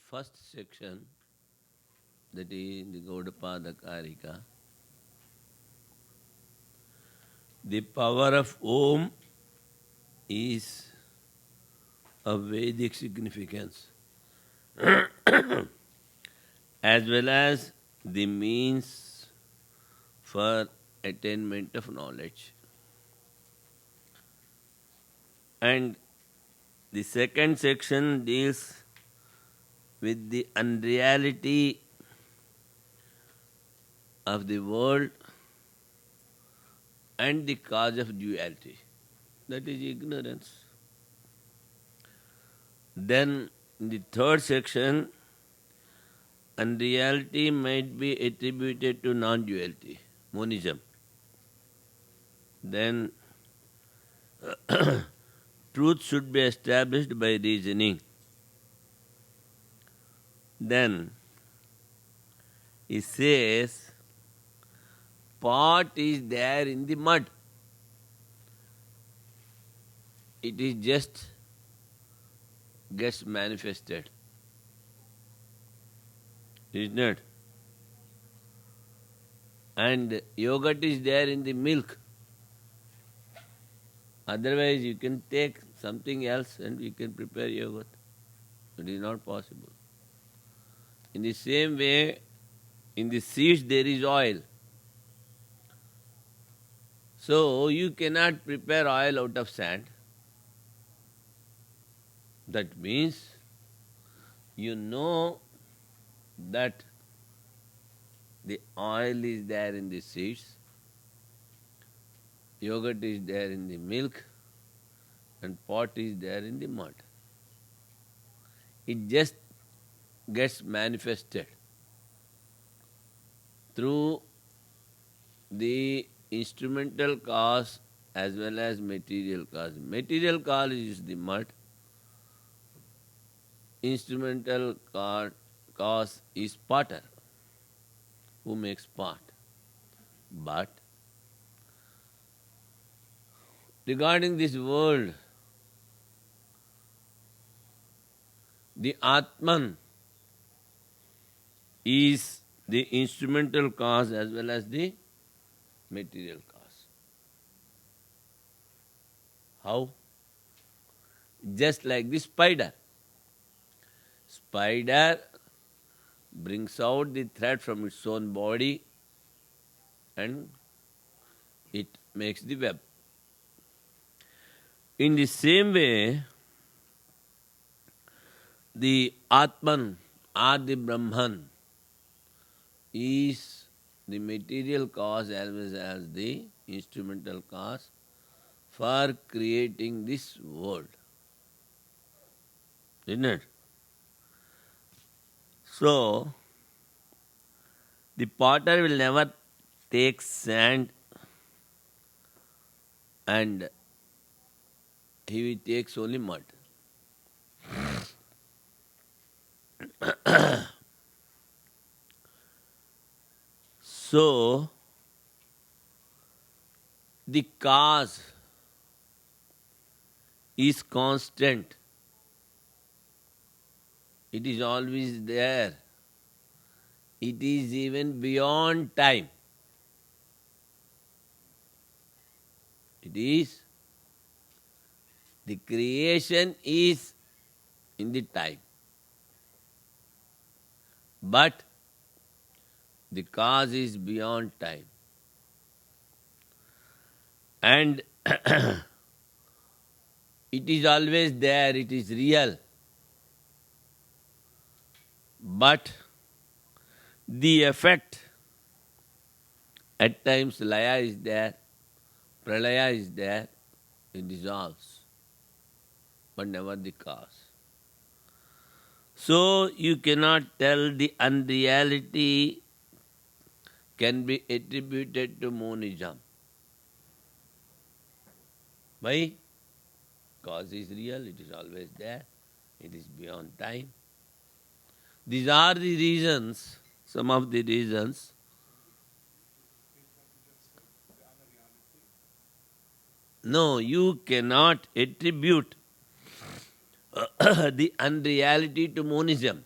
first section, that is in the Gaudapada Karika, the power of Om is of Vedic significance as well as the means for attainment of knowledge. And the second section deals with the unreality of the world and the cause of duality, that is ignorance. Then in the third section, unreality might be attributed to non-duality, monism. Then truth should be established by reasoning. Then he says, pot is there in the mud. It is just gets manifested. Isn't it? And yogurt is there in the milk. Otherwise you can take something else and you can prepare yogurt. It is not possible. In the same way, in the seeds there is oil. So you cannot prepare oil out of sand. That means you know that the oil is there in the seeds, yogurt is there in the milk, and pot is there in the mud. It just gets manifested through the instrumental cause as well as material cause. Material cause is the mud. Instrumental cause is potter, who makes pot. But regarding this world, the Atman is the instrumental cause as well as the material cause. How? Just like the spider. Spider brings out the thread from its own body and it makes the web. In the same way, the Atman or the Brahman is the material cause as well as the instrumental cause for creating this world. Isn't it? So, the potter will never take sand and he takes only mud. So, the cause is constant. It is always there. It is even beyond time. It is. The creation is in the time. But the cause is beyond time. And it is always there, it is real. But the effect, at times laya is there, pralaya is there, it dissolves, but never the cause. So you cannot tell the unreality can be attributed to monism. Why? Cause is real, it is always there, it is beyond time. These are the reasons, some of the reasons. No, you cannot attribute the unreality to monism.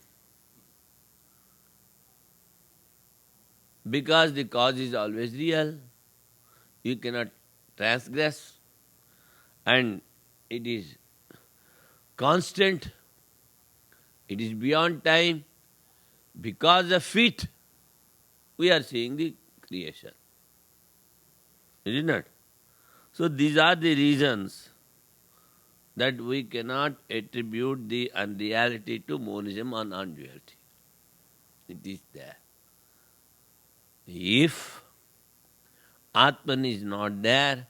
Because the cause is always real. You cannot transgress. And it is constant. It is beyond time. Because of it, we are seeing the creation. Is it not? So these are the reasons that we cannot attribute the unreality to monism or non-duality. It is there. If Atman is not there,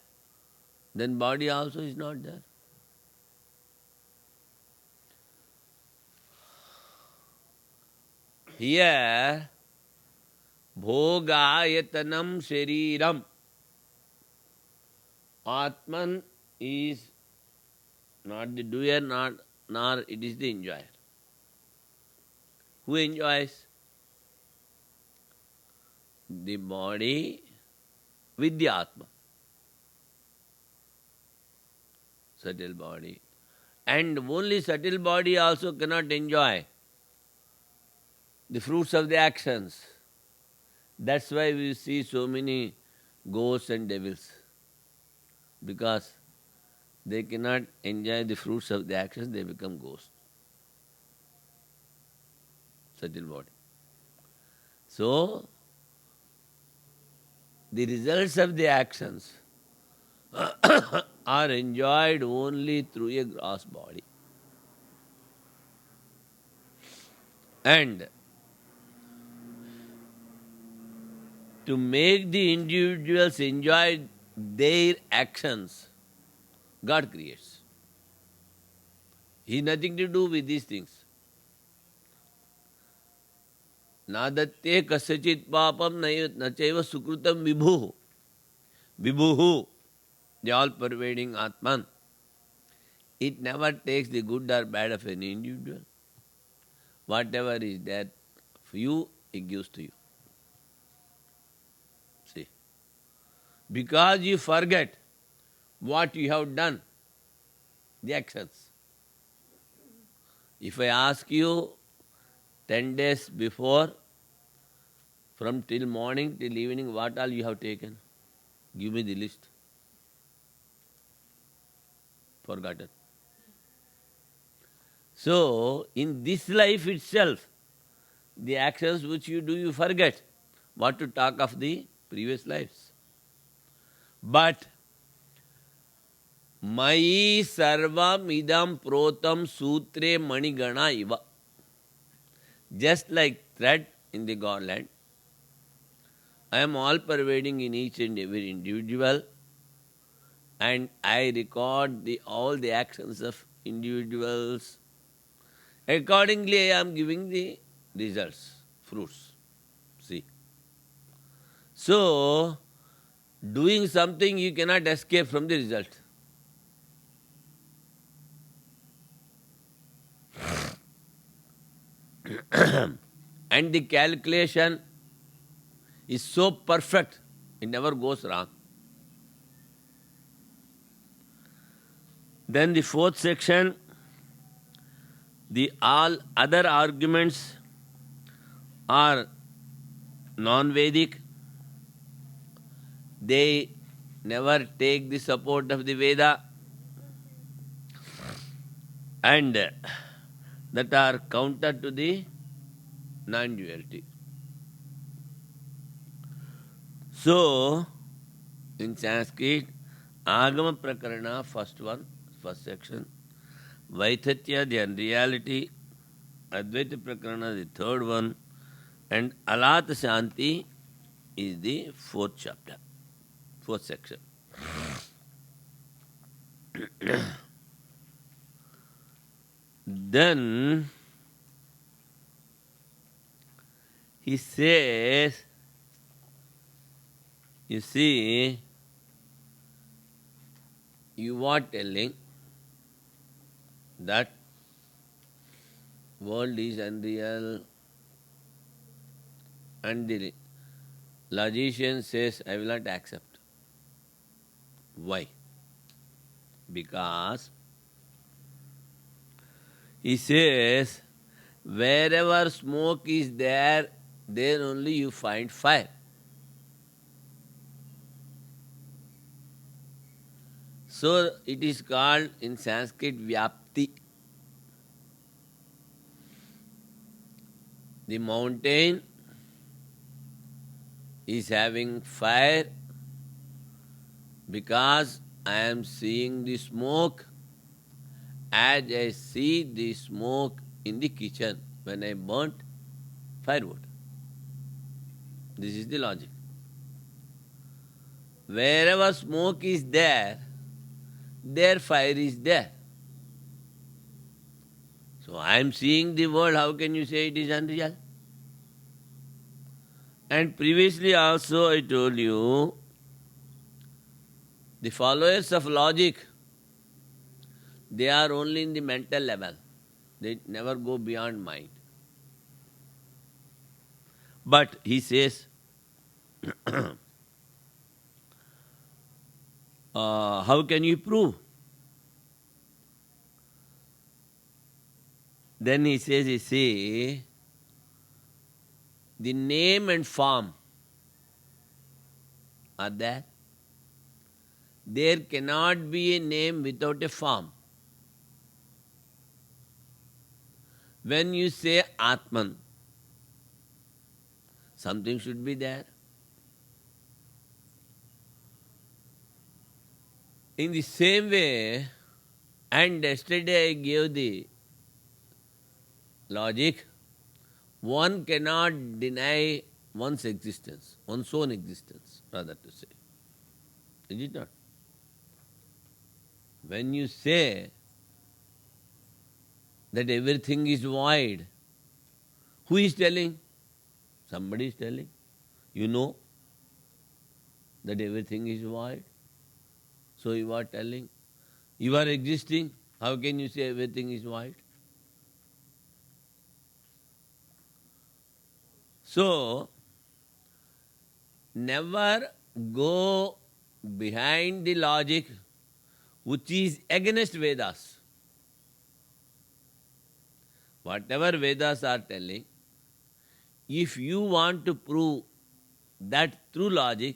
then body also is not there. Here, bhogayatanam shariram. Atman is not the doer, nor it is the enjoyer. Who enjoys? The body with the Atma. Subtle body. And only subtle body also cannot enjoy the fruits of the actions. That's why we see so many ghosts and devils. Because they cannot enjoy the fruits of the actions, they become ghosts. Subtle body. So, the results of the actions are enjoyed only through a gross body. And to make the individuals enjoy their actions, God creates. He has nothing to do with these things. Nadatte kasachit papam nachaiva sukrutam vibhuhu. Vibhuhu, the all-pervading Atman. It never takes the good or bad of any individual. Whatever is there for you, it gives to you. See. Because you forget what you have done, the actions. If I ask you 10 days before, from till morning till evening, what all you have taken? Give me the list. Forgotten. So, in this life itself, the actions which you do, you forget. What to talk of the previous lives. But, Mayi sarvam idam protam sutre manigana iva. Just like thread in the garland, I am all pervading in each and every individual, and I record all the actions of individuals. Accordingly, I am giving the results, fruits. See. So, doing something, you cannot escape from the result. And the calculation is so perfect, it never goes wrong. Then the fourth section, the all other arguments are non-Vedic. They never take the support of the Veda, and that are counter to the non-duality. So, in Sanskrit, Agama Prakarana, first section, Vaithatya, the unreality, Advaita Prakarana, the third one, and Alata Shanti is the fourth chapter, fourth section. Then he says, you see, you are telling that world is unreal, and the logician says, I will not accept. Why? Because he says, wherever smoke is there, there only you find fire. So it is called in Sanskrit Vyapti. The mountain is having fire because I am seeing the smoke as I see the smoke in the kitchen when I burnt firewood. This is the logic. Wherever smoke is there, there fire is there. So I am seeing the world, how can you say it is unreal? And previously also I told you, the followers of logic, they are only in the mental level. They never go beyond mind. But he says, how can you prove? Then he says, you see, the name and form are there. There cannot be a name without a form. When you say Atman, something should be there. In the same way, and yesterday I gave the logic, one cannot deny one's existence, one's own existence, rather to say. Is it not? When you say that everything is void, who is telling? Somebody is telling. You know that everything is void. So you are telling. You are existing. How can you say everything is void? So, never go behind the logic which is against Vedas. Whatever Vedas are telling, if you want to prove that through logic,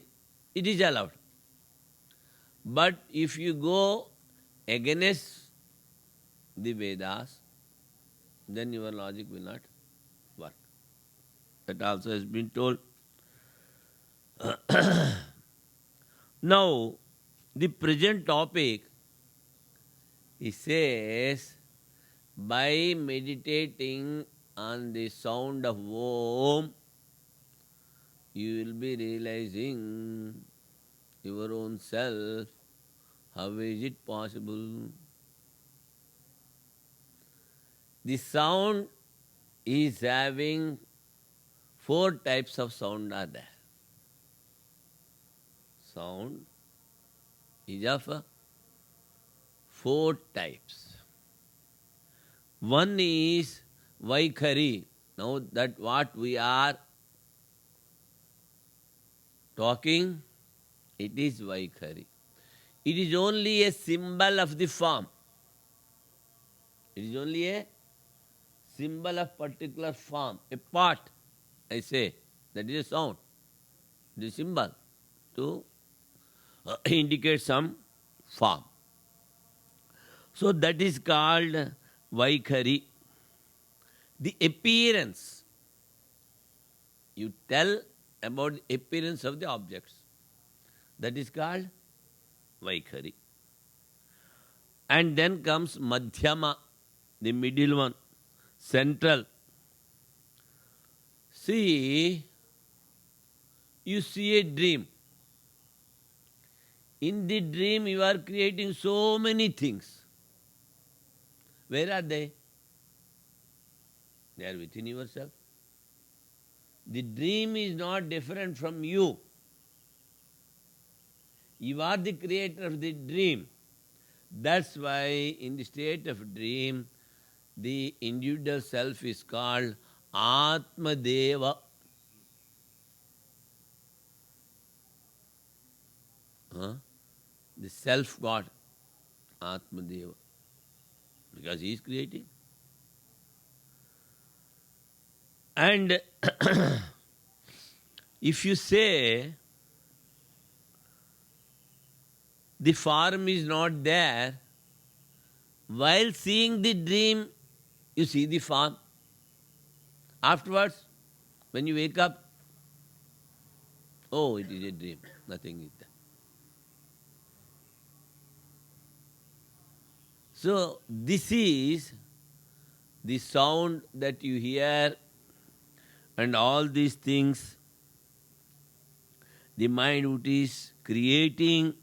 it is allowed. But if you go against the Vedas, then your logic will not work. That also has been told. Now, the present topic, he says, by meditating on the sound of Om, you will be realizing your own self. How is it possible? The sound is having 4 types of sound are there. Sound is of 4 types. One is Vaikhari. Now that what we are talking, it is Vaikhari. It is only a symbol of the form. It is only a symbol of particular form, a part, I say. That is a sound. The symbol to indicate some form. So that is called Vaikhari. The appearance. You tell about the appearance of the objects. That is called Vaikhari. And then comes Madhyama, the middle one, central. See, you see a dream. In the dream you are creating so many things. Where are they? They are within yourself. The dream is not different from you. You are the creator of the dream. That's why in the state of dream, the individual self is called Atma Deva. The self-God, Atma Deva. Because he is creating. And if you say the form is not there. While seeing the dream, you see the form. Afterwards, when you wake up, oh, it is a dream. Nothing is there. So, this is the sound that you hear and all these things, the mind which is creating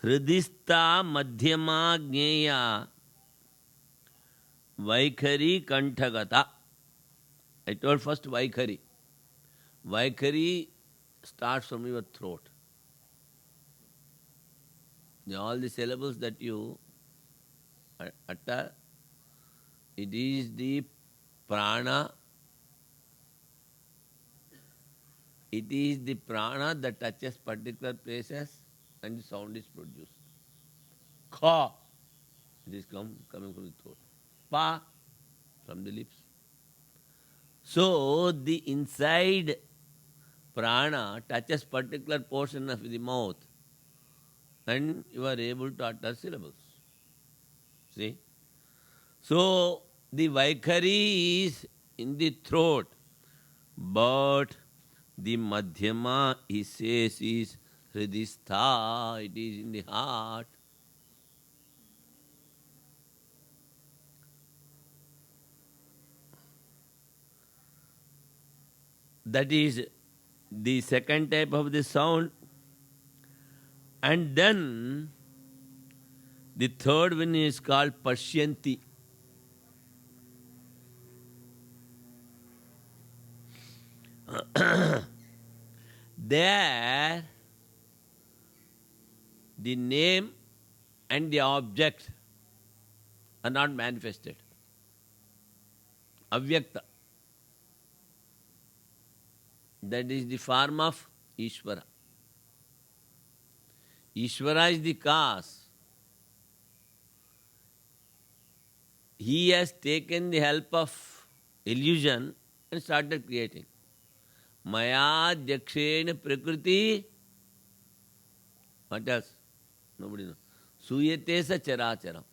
hridistha madhyama jnaya vaikhari kanthagata. I told first vaikhari. Vaikhari starts from your throat. All the syllables that you utter, it is the prana. It is the prana that touches particular places and the sound is produced. Kha, it is coming from the throat. Pa, from the lips. So the inside prana touches particular portion of the mouth and you are able to utter syllables. See? So the Vaikhari is in the throat, but the Madhyama, he says, is Hridistha, it is in the heart. That is the second type of the sound. And then the third one is called Pashyanti. There, the name and the object are not manifested. Avyakta. That is the form of Ishvara. Ishvara is the cause. He has taken the help of illusion and started creating. Maya Jakshena Prakriti. What else? Nobody knows. Suyate sa characharam.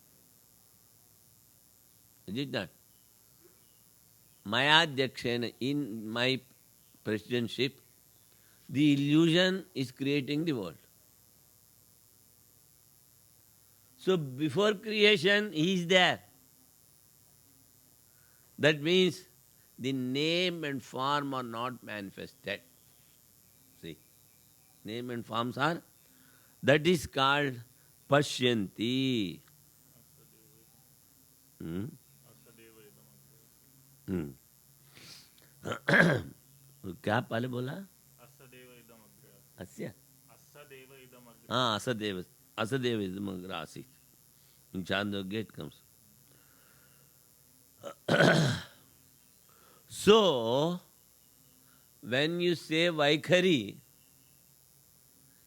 Is it not? Maya Jakshena, in my presidentship, the illusion is creating the world. So before creation, he is there. That means the name and form are not manifested. See, name and forms are, that is called Pashyanti. क्या पहले बोला? अस्य हाँ असदेव इदम अग्रे आसीत्. In Chandogya it comes. So, when you say Vaikhari,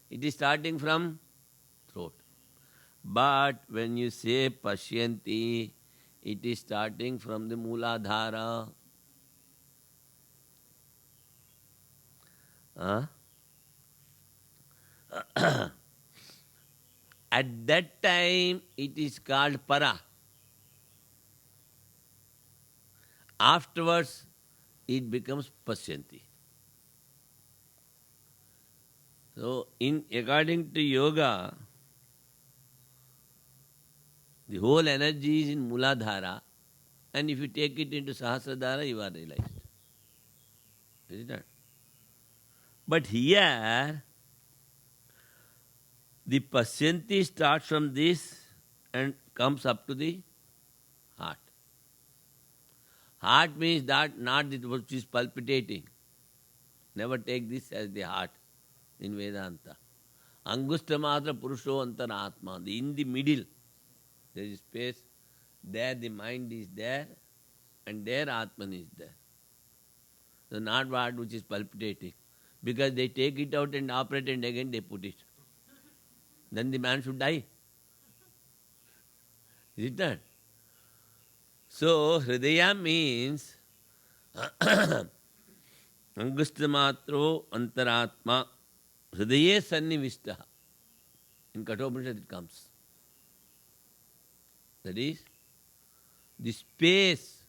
it is starting from throat. But when you say Pashyanti, it is starting from the Mooladhara. At that time, it is called Para. Afterwards, it becomes Pashyanti. So, according to yoga, the whole energy is in Mooladhara, and if you take it into Sahasradhara, you are realized. Is it not? But here, the Pashyanti starts from this and comes up to the heart. Heart means that not that which is palpitating. Never take this as the heart in Vedanta. Angushtamatra Purusho Antaratma. In the middle, there is space. There the mind is there, and there Atman is there. So not what which is palpitating. Because they take it out and operate and again they put it. Then the man should die. Is it not? So Hridaya means Angustamatro antaratma hridaye sannivishtaha. In Kathopanishad it comes. That is, the space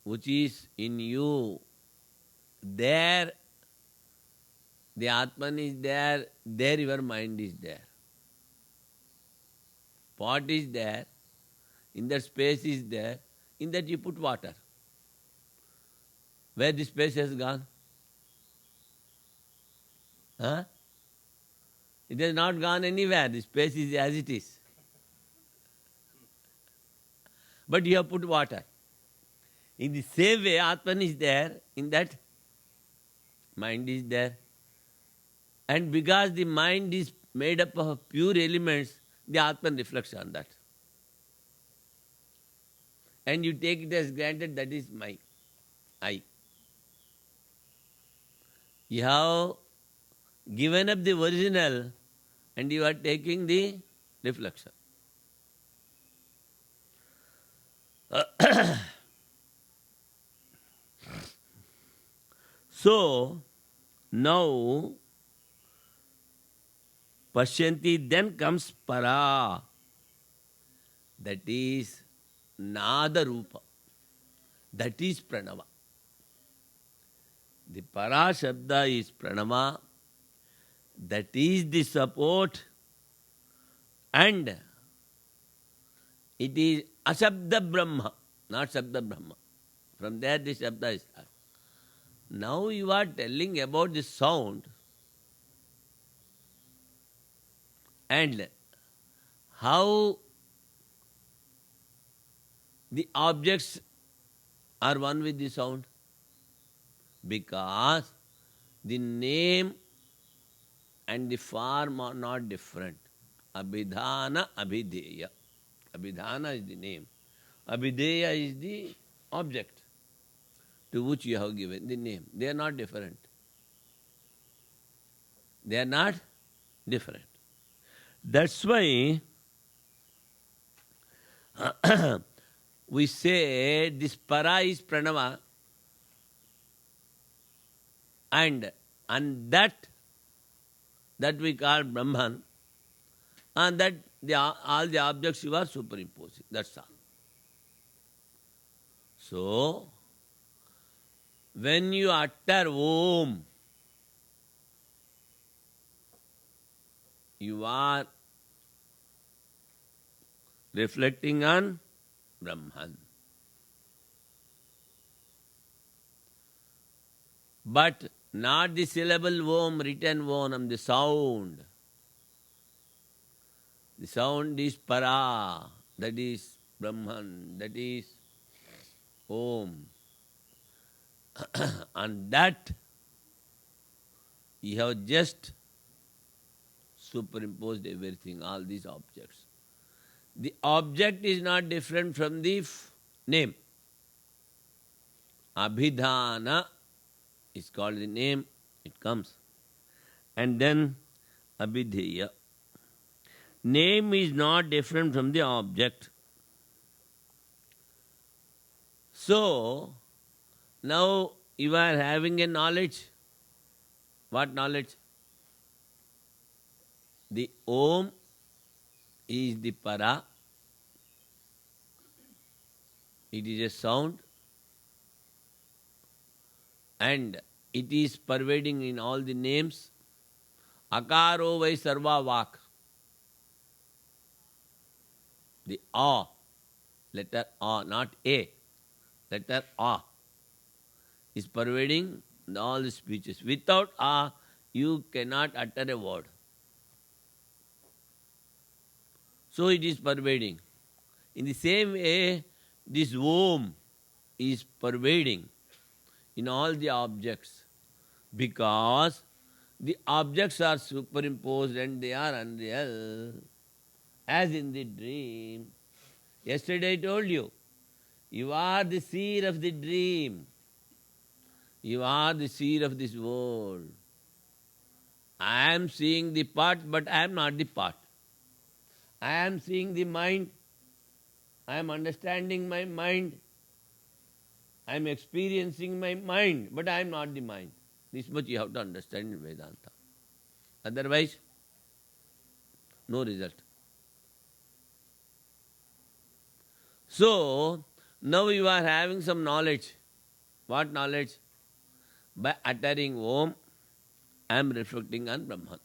which is in you, there the Atman is there, there your mind is there. Pot is there, in that space is there, in that you put water. Where the space has gone? Huh? It has not gone anywhere. The space is as it is. But you have put water. In the same way, Atman is there, in that mind is there. And because the mind is made up of pure elements, the Atman reflects on that. And you take it as granted, that is my I. You have given up the original and you are taking the reflection. So, now, Pashyanti, then comes Para. That is Nada Rupa. That is Pranava. The Para Shabda is Pranava. That is the support, and it is Ashabda Brahma, not Shabda Brahma. From there the Shabda is started. Now you are telling about the sound and how the objects are one with the sound. Because the name and the form are not different. Abhidhana, Abhideya. Abhidhana is the name. Abhideya is the object to which you have given the name. They are not different. They are not different. That's why we say this Para is Pranava, and that we call Brahman, and that all the objects you are superimposing. That's all. So, when you utter Om, you are reflecting on Brahman. But not the syllable Om, written Om, the sound. The sound is Para, that is Brahman, that is Om. And that you have just superimposed everything, all these objects. The object is not different from the name. Abhidhana is called the name, it comes. And then Abhideya. Name is not different from the object. So, now you are having a knowledge. What knowledge? The Om is the Para. It is a sound. And it is pervading in all the names. Akaro vai sarva vak. The A, letter A, not A, letter A, is pervading all the speeches. Without A, you cannot utter a word. So it is pervading. In the same way, this Om is pervading in all the objects, because the objects are superimposed and they are unreal, as in the dream. Yesterday I told you, you are the seer of the dream. You are the seer of this world. I am seeing the part, but I am not the part. I am seeing the mind. I am understanding my mind. I am experiencing my mind, but I am not the mind. This much you have to understand in Vedanta. Otherwise, no result. So, now you are having some knowledge. What knowledge? By uttering Om, I am reflecting on Brahman.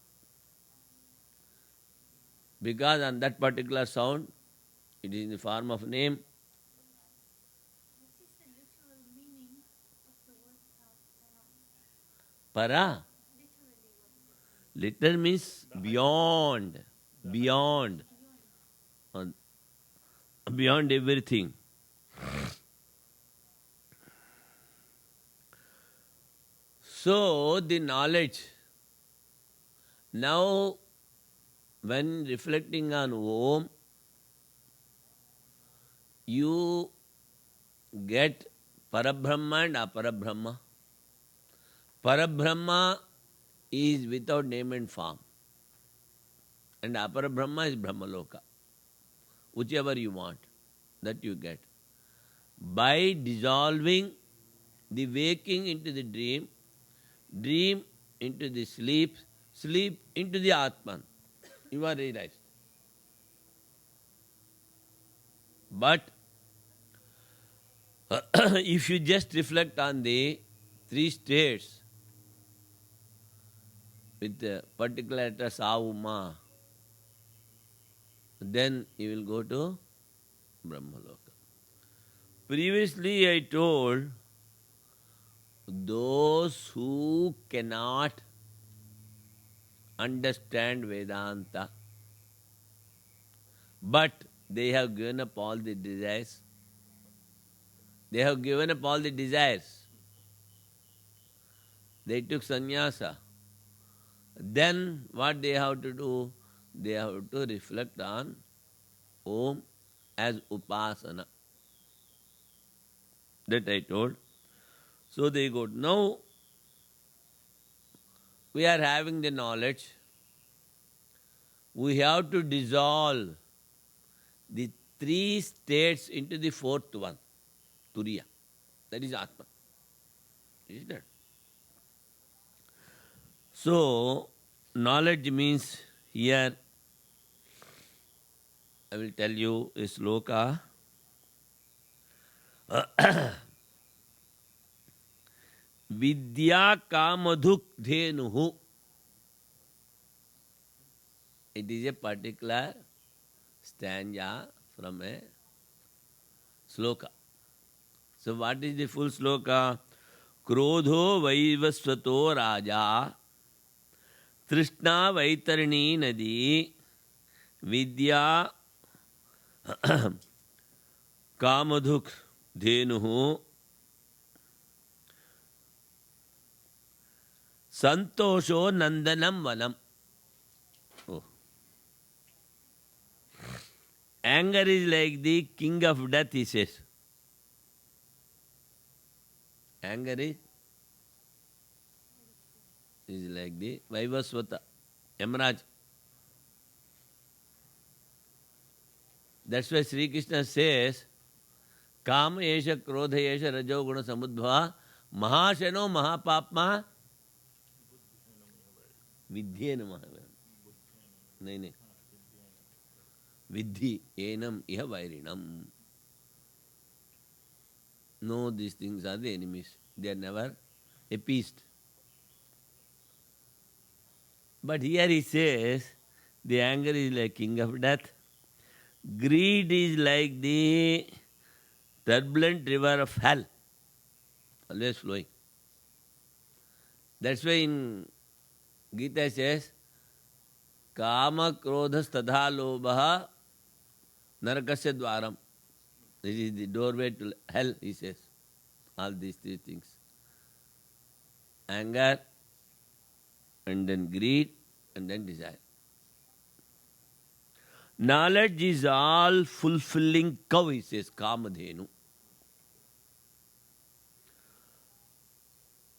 Because on that particular sound, it is in the form of name. What is the literal meaning of the word para? Para. Literally, what is it? Literal means beyond. Beyond. Beyond everything. So, the knowledge. Now, when reflecting on Om, you get Parabrahma and Aparabrahma. Parabrahma is without name and form. And Aparabrahma is Brahmaloka. Whichever you want, that you get. By dissolving the waking into the dream, dream into the sleep, sleep into the Atman, you are realized. But if you just reflect on the three states with the particular letter Sa, Ma, then you will go to Brahmaloka. Previously I told those who cannot understand Vedanta, but they have given up all the desires. They have given up all the desires. They took sannyasa. Then what they have to do? They have to reflect on Om as upasana. That I told. So they go. Now we are having the knowledge. We have to dissolve the three states into the fourth one, Turiya. That is Atman. Is that? So, knowledge means here, I will tell you a sloka. Vidya kamadhuk dhenuhu. It is a particular stanza from a sloka. So what is the full sloka? Krodho vaivasvato raja Trishna vaitarni nadi Vidya kamadhuk dhenuhu Santosho nandanam vanam. Oh. Anger is like the king of death, he says. Anger is like the Vaivasvata, Yamaraj. That's why Sri Krishna says, Kama yesha krodha yesha rajo guna samudbhava mahashano mahapapma vidhyena mahavairinam. नहीं नहीं Vidhi enam iha vairinam. No, these things are the enemies. They are never appeased. But here he says, the anger is like king of death. Greed is like the turbulent river of hell, always flowing. That's why in Gita says, Kama krodhas tadha lobha narakasya dwaram. This is the doorway to hell, he says. All these three things. Anger, and then greed, and then desire. Knowledge is all fulfilling cow, he says, Kamadhenu.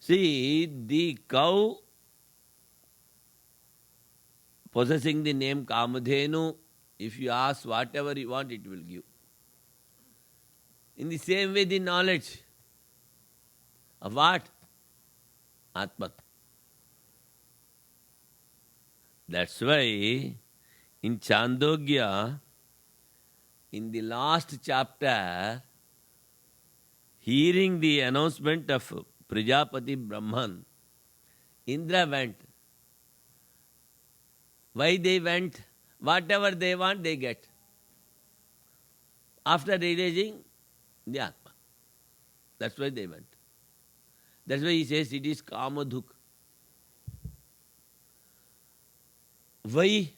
See, the cow possessing the name Kamadhenu, if you ask whatever you want, it will give. In the same way, the knowledge. Of what? Atman. That's why in Chandogya, in the last chapter, hearing the announcement of Prajapati Brahman, Indra went. Why they went? Whatever they want, they get. After realizing the Atma. That's why they went. That's why he says it is Kamadhuk. Why?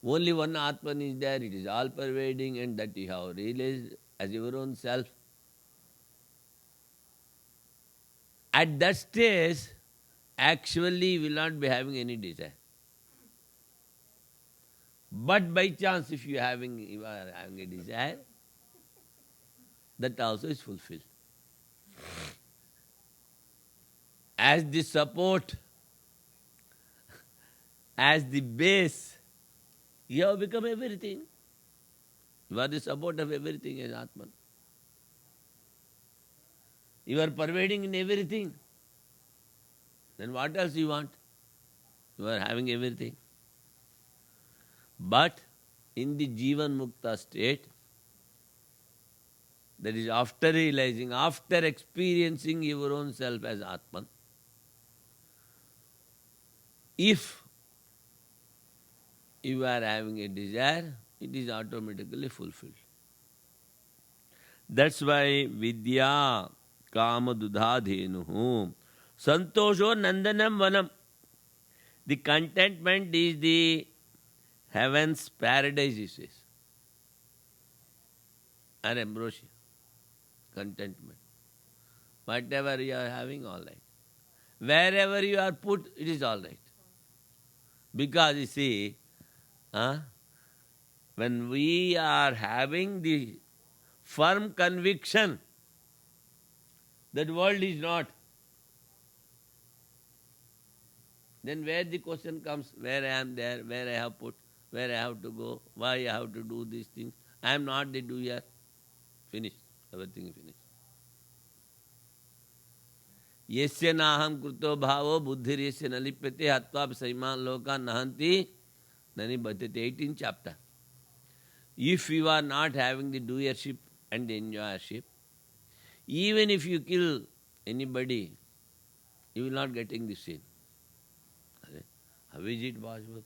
Only one Atman is there, it is all pervading, and that you have realized as your own self. At that stage, actually you will not be having any desire. But by chance, if you are having a desire, that also is fulfilled. As the support, as the base, you have become everything. You are the support of everything as Atman. You are pervading in everything. Then what else you want? You are having everything. But in the Jivan Mukta state, that is after realizing, after experiencing your own self as Atman, if you are having a desire, it is automatically fulfilled. That's why Vidya Kama Dudhadhenuhu Santosho Nandanam Vanam. The contentment is the heaven's paradise, he says. Or ambrosia. Contentment. Whatever you are having, all right. Wherever you are put, it is all right. Because you see, when we are having the firm conviction that world is not, then where the question comes, where I am there, where I have put, where I have to go, why I have to do these things. I am not the doer. Finished. Everything is finished. Yesya naham kruto bhavo buddhir yesya nalipyate hatva saiman loka nahanti nani bhatyate. 18th chapter. If you are not having the doership and the enjoyership, even if you kill anybody, you will not getting the sin. How is it possible?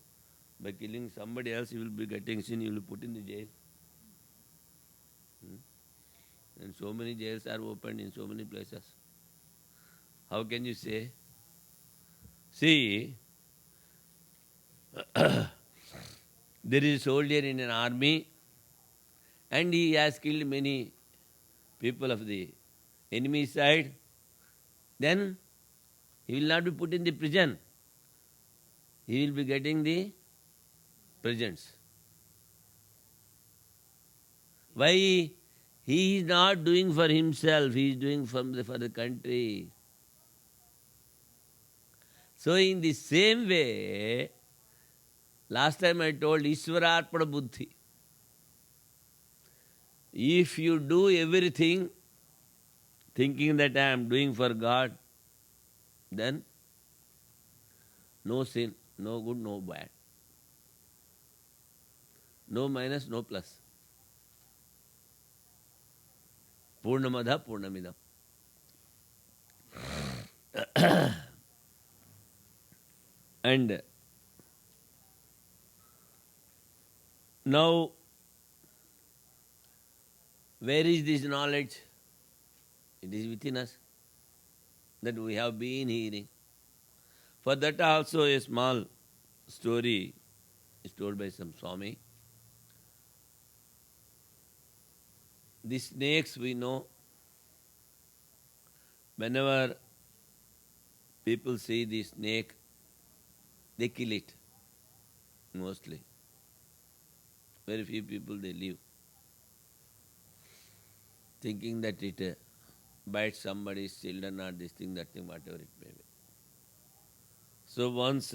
By killing somebody else, you will be getting sin, you will be put in the jail. And so many jails are opened in so many places. How can you say? See, there is a soldier in an army and he has killed many people of the enemy side. Then he will not be put in the prison. He will be getting the presents. Why? He is not doing for himself, he is doing for the country. So in the same way, last time I told Ishwararpada Buddhi. If you do everything thinking that I am doing for God, then no sin, no good, no bad. No minus, no plus. Purnamadha Purnamidam. And now, where is this knowledge? It is within us that we have been hearing. For that also a small story is told by some Swami. The snakes we know, whenever people see the snake, they kill it, mostly. Very few people they leave, thinking that it bites somebody's children or this thing, that thing, whatever it may be. So once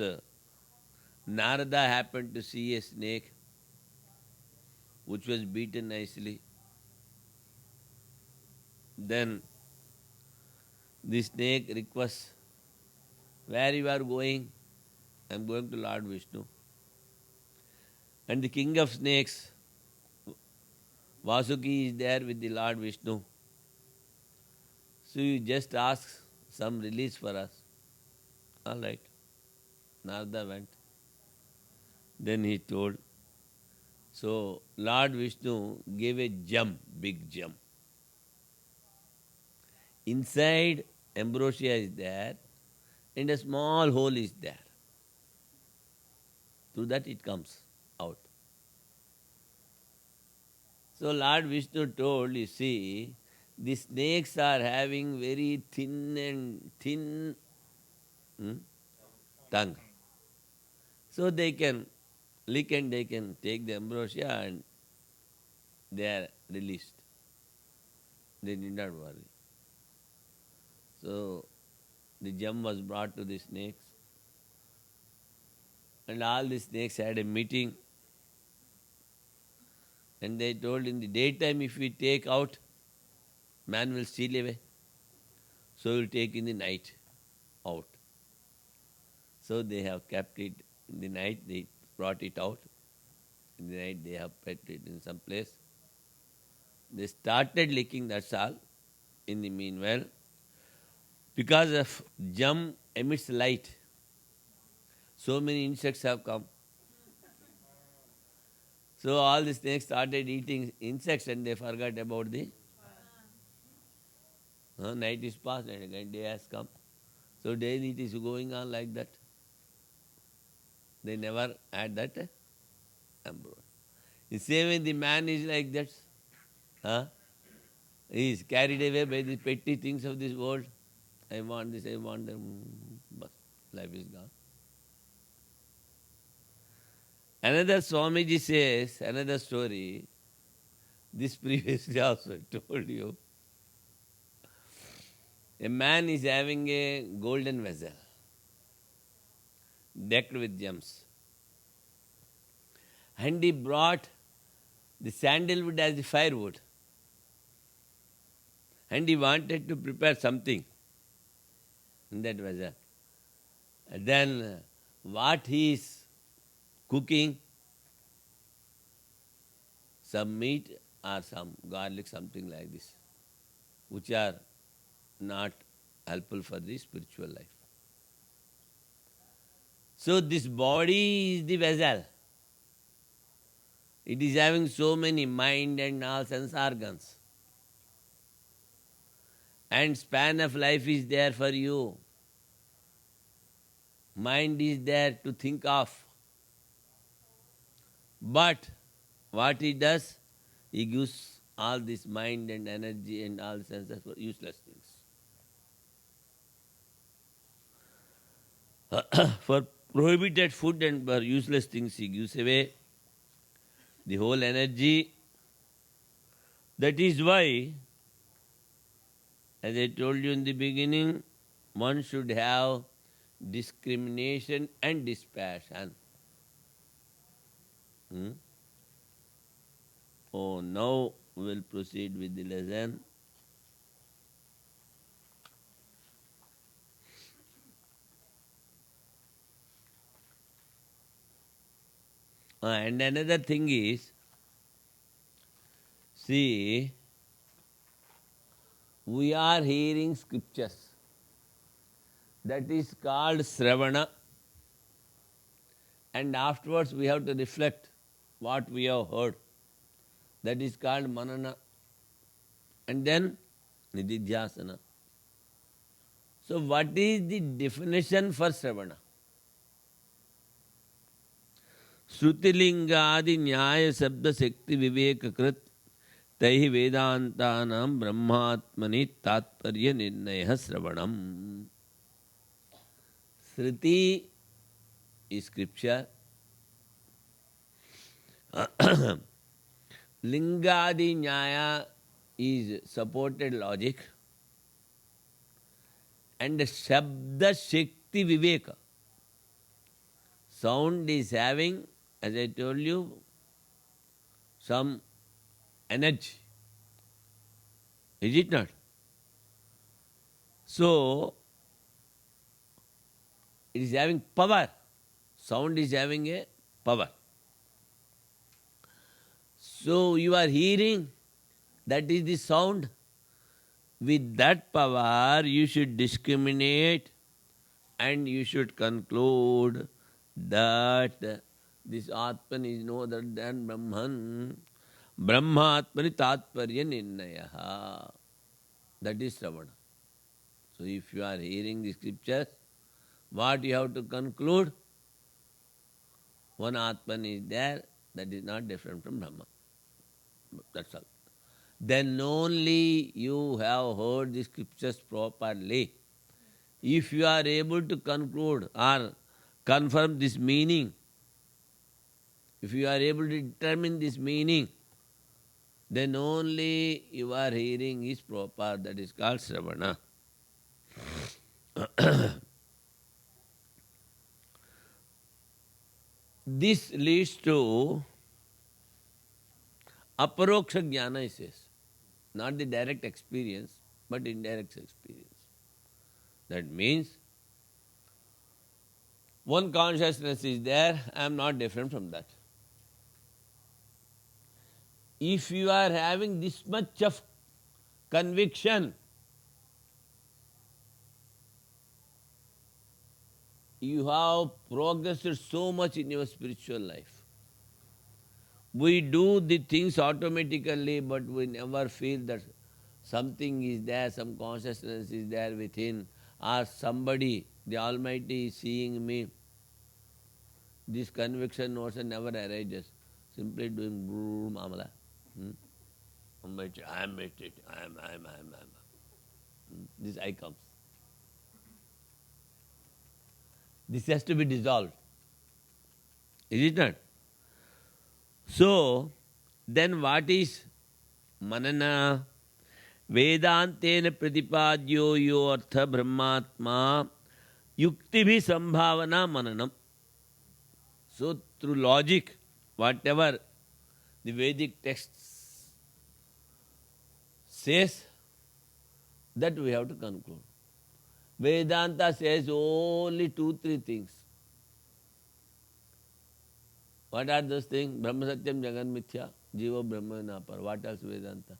Narada happened to see a snake which was beaten nicely. Then The snake requests, where you are going? I am going to Lord Vishnu. And the king of snakes, Vasuki, is there with the Lord Vishnu. So you just ask some release for us. All right. Narada went. Then he told. So Lord Vishnu gave a jump, big jump. Inside, ambrosia is there, and a small hole is there. Through that it comes out. So Lord Vishnu told, you see, the snakes are having very thin tongue. So they can lick and they can take the ambrosia and they are released. They need not worry. So the gem was brought to the snakes, and all the snakes had a meeting, and they told, in the daytime if we take out, man will steal away. So we will take in the night out. So they have kept it in the night, they brought it out. In the night they have put it in some place. They started licking, that's all. In the meanwhile, because of gem emits light, so many insects have come. So all the snakes started eating insects and they forgot about the night is past and again day has come. So daily it is going on like that. They never had that ambrosia. The same way the man is like that. He is carried away by the petty things of this world. I want this, I want that. But life is gone. Another Swamiji says, another story, this previously also I told you. A man is having a golden vessel, decked with gems. And he brought the sandalwood as the firewood. And he wanted to prepare something in that vessel. And then what he is cooking, some meat or some garlic, something like this, which are not helpful for the spiritual life. So this body is the vessel. It is having so many mind and all sense organs. And span of life is there for you. Mind is there to think of. But what he does, he gives all this mind and energy and all senses for useless things. For prohibited food and for useless things he gives away the whole energy. That is why, as I told you in the beginning, one should have discrimination and dispassion. Oh, now we will proceed with the lesson. And another thing is, see, we are hearing scriptures. That is called Sravana. And afterwards we have to reflect what we have heard. That is called Manana. And then Nididhyasana. So what is the definition for Sravana? Shrutilingadi Nyaya Sabda Shakti Viveka Krit Taihi Vedantanam Brahmatmani Tatparya Nirnaya Sravanam. Shruti is scripture. Lingadi Nyaya is supported logic. And Shabda Shakti Viveka. Sound is having, as I told you, some energy. Is it not? So, it is having power. Sound is having a power. So, you are hearing, that is the sound. With that power, you should discriminate and you should conclude that this Atman is no other than Brahman. Brahma Atmani Tatparya Nirnayaha. That is Sravana. So if you are hearing the scriptures, what you have to conclude? One Atman is there, that is not different from Brahma. That's all. Then only you have heard the scriptures properly. If you are able to conclude or confirm this meaning, if you are able to determine this meaning, then only your hearing is proper. That is called Sravana. This leads to aparoksha jnana, he says. Not the direct experience, but indirect experience. That means one consciousness is there, I am not different from that. If you are having this much of conviction, you have progressed so much in your spiritual life. We do the things automatically, but we never feel that something is there, some consciousness is there within, or somebody, the Almighty is seeing me. This conviction notion never arises. Simply doing boom, amala. I am meditating, I am. This I comes. This has to be dissolved. Is it not? So, then what is manana? Vedantena pratipadyo yo artha brahmatma yukti bhi sambhavana mananam. So, through logic, whatever the Vedic texts says, that we have to conclude. Vedanta says only 2-3 things. What are those things? Brahma Satyam Jagan Mithya, Jiva Brahma Napar. What else Vedanta?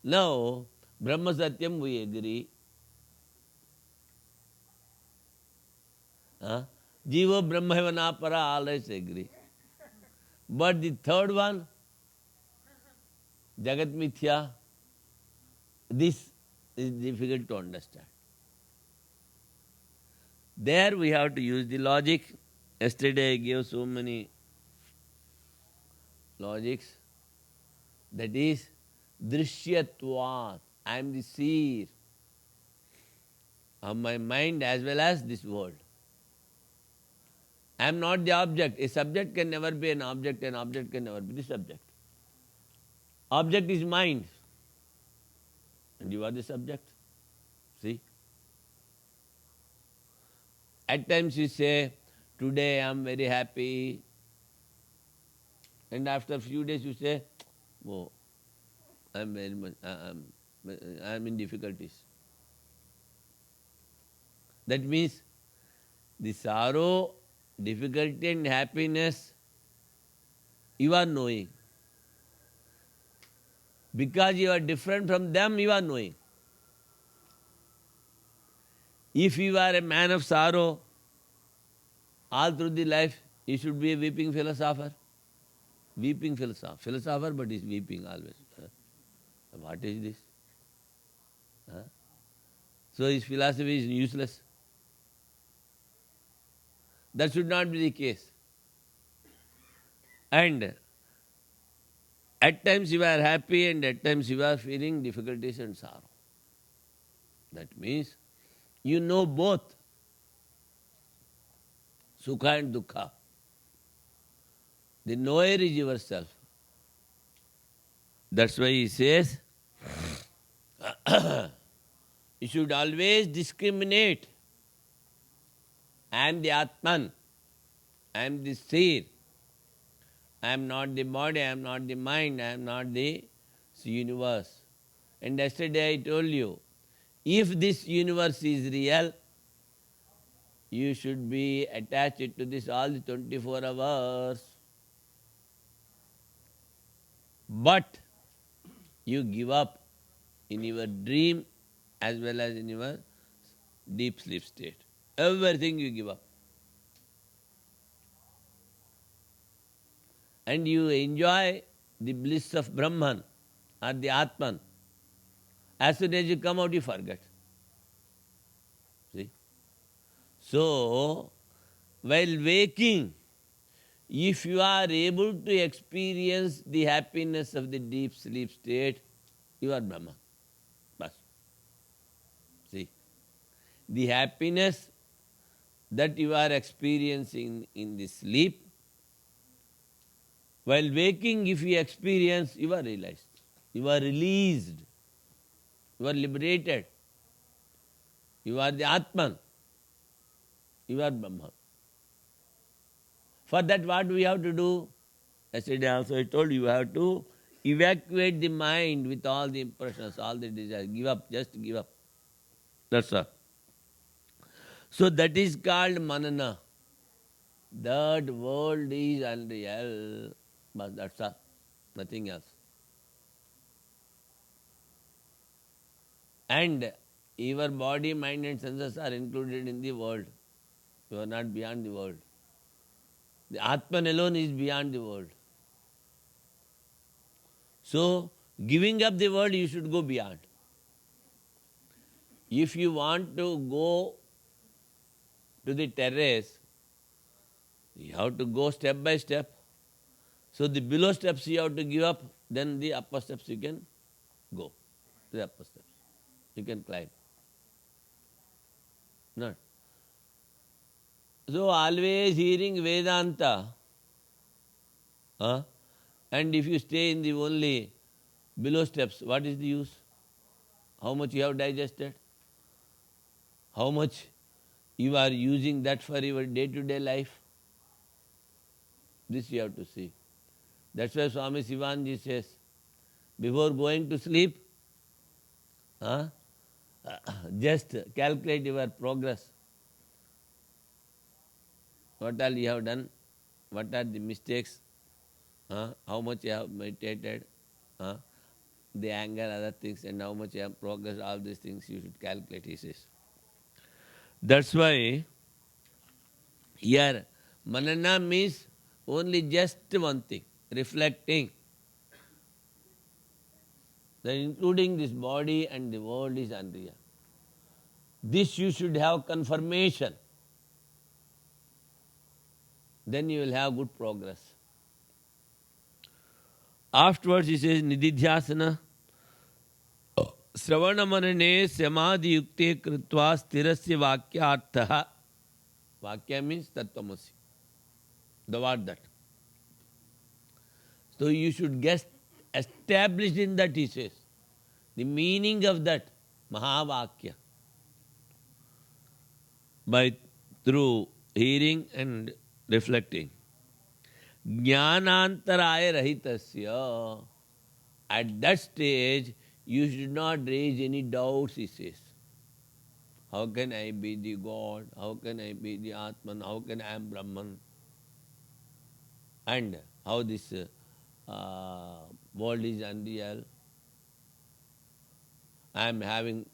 Now, Brahma Satyam we agree. Jiva Brahma Napara always agree. But the third one, Jagat Mithya, this is difficult to understand. There we have to use the logic. Yesterday I gave so many logics. That is Drishyatvat. I am the seer of my mind as well as this world. I am not the object. A subject can never be an object can never be the subject. Object is mind. And you are the subject. See? At times you say, today I am very happy. And after a few days you say, oh, I am in difficulties. That means the sorrow, difficulty and happiness, you are knowing. Because you are different from them, you are knowing. If you are a man of sorrow, all through the life, you should be a weeping philosopher. Weeping philosopher. Philosopher, but is weeping always. What is this? So his philosophy is useless. That should not be the case. And at times you are happy and at times you are feeling difficulties and sorrow. That means you know both Sukha and Dukkha. The knower is yourself. That's why he says, you should always discriminate. I am the Atman. I am the seer. I am not the body, I am not the mind, I am not the universe. And yesterday I told you, if this universe is real, you should be attached to this all the 24 hours. But you give up in your dream as well as in your deep sleep state. Everything you give up. And you enjoy the bliss of Brahman or the Atman. As soon as you come out, you forget. See? So, while waking, if you are able to experience the happiness of the deep sleep state, you are Brahman. Bas. See? The happiness that you are experiencing in the sleep, while waking, if you experience, you are realized. You are released. You are liberated. You are the Atman. You are Brahman. For that, what we have to do? Yesterday also I told you, you have to evacuate the mind with all the impressions, all the desires. Give up, just give up. That's all. So that is called manana. That world is unreal. But that's all. Nothing else. And your body, mind and senses are included in the world. You are not beyond the world. The Atman alone is beyond the world. So, giving up the world, you should go beyond. If you want to go to the terrace, you have to go step by step. So, the below steps you have to give up, then the upper steps you can go. The upper steps. You can climb. Not. So, always hearing Vedanta, and if you stay in the only below steps, what is the use? How much you have digested? How much you are using that for your day-to-day life? This you have to see. That's why Swami Sivanji says, before going to sleep, just calculate your progress. What all you have done, what are the mistakes, how much you have meditated, the anger, other things, and how much you have progressed, all these things you should calculate, he says. That's why here manana means only just one thing, reflecting. That including this body and the world is unreal. This you should have confirmation. Then you will have good progress. Afterwards he says, Nididhyasana Sravana Manane Samadhi Yukte Kritva Stirasya Vakyartha. Vakya means Tattvamasi. The word that. So you should get established in that, he says. The meaning of that, Mahavakya. Through hearing and reflecting. Jnanantaraya rahitasya. At that stage, you should not raise any doubts, he says. How can I be the God? How can I be the Atman? How can I am Brahman? And how this world is unreal. I am having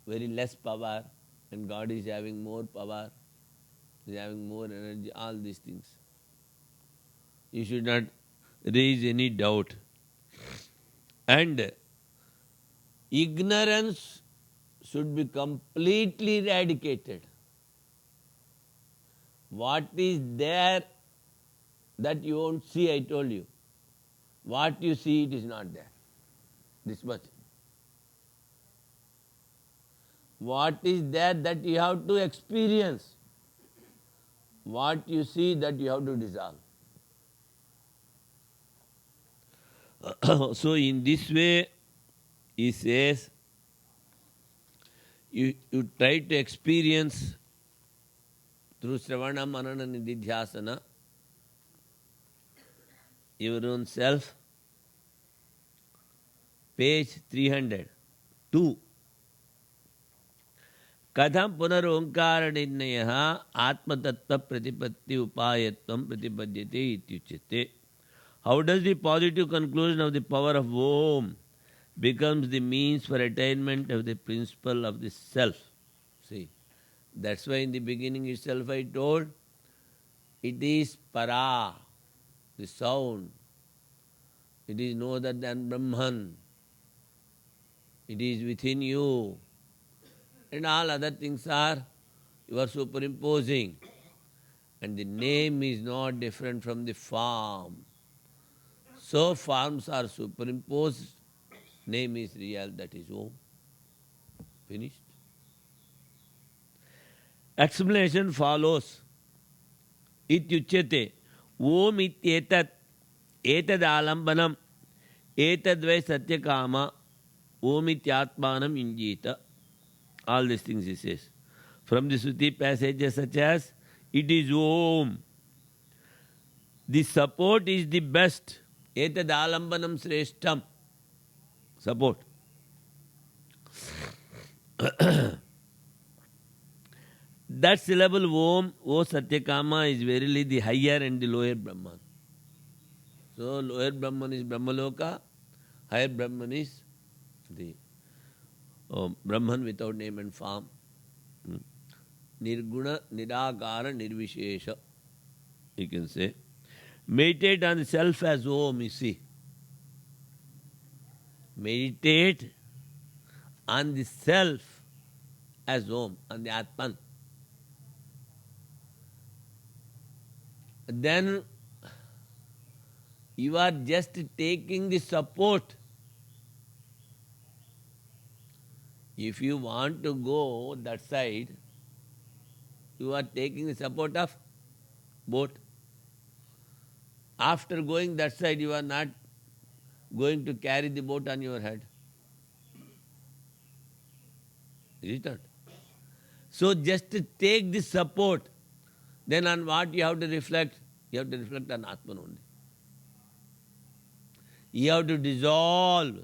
very less power and God is having more power, is having more energy, all these things. You should not raise any doubt. And ignorance should be completely eradicated. What is there that you won't see, I told you. What you see, it is not there. This much. What is there that you have to experience? What you see, that you have to dissolve. So in this way, he says, you try to experience through Sravana, Manana, Nididhyasana, your own self, Page 302. Katham punar onkara nirnayaha atmatattva pratipatti upayatvam pratipadyate ityuchyate. How does the positive conclusion of the power of Om becomes the means for attainment of the principle of the self? See, that's why in the beginning itself I told, it is para, the sound. It is no other than Brahman. It is within you. And all other things are, you are superimposing. And the name is not different from the form. So forms are superimposed. Name is real, that is Om. Finished. Explanation follows. Ityuchyate. Om ityetat. Etad alambanam. Etadvai satyakama. Om ityatmanam injita. All these things he says. From the Suti passages such as, it is Om. The support is the best. Etad alambanam sreshtam. Support. That syllable Om, O Satyakama, is verily the higher and the lower Brahman. So lower Brahman is Brahmaloka, higher Brahman is the Brahman without name and form. Nirguna, Nirakara, Nirvishesha. You can say. Meditate on the self as Om, you see. Meditate on the self as Om, on the Atman. Then you are just taking the support. If you want to go that side, you are taking the support of boat. After going that side, you are not going to carry the boat on your head. Is it not? So just to take the support, then on what you have to reflect? You have to reflect on Atman only. You have to dissolve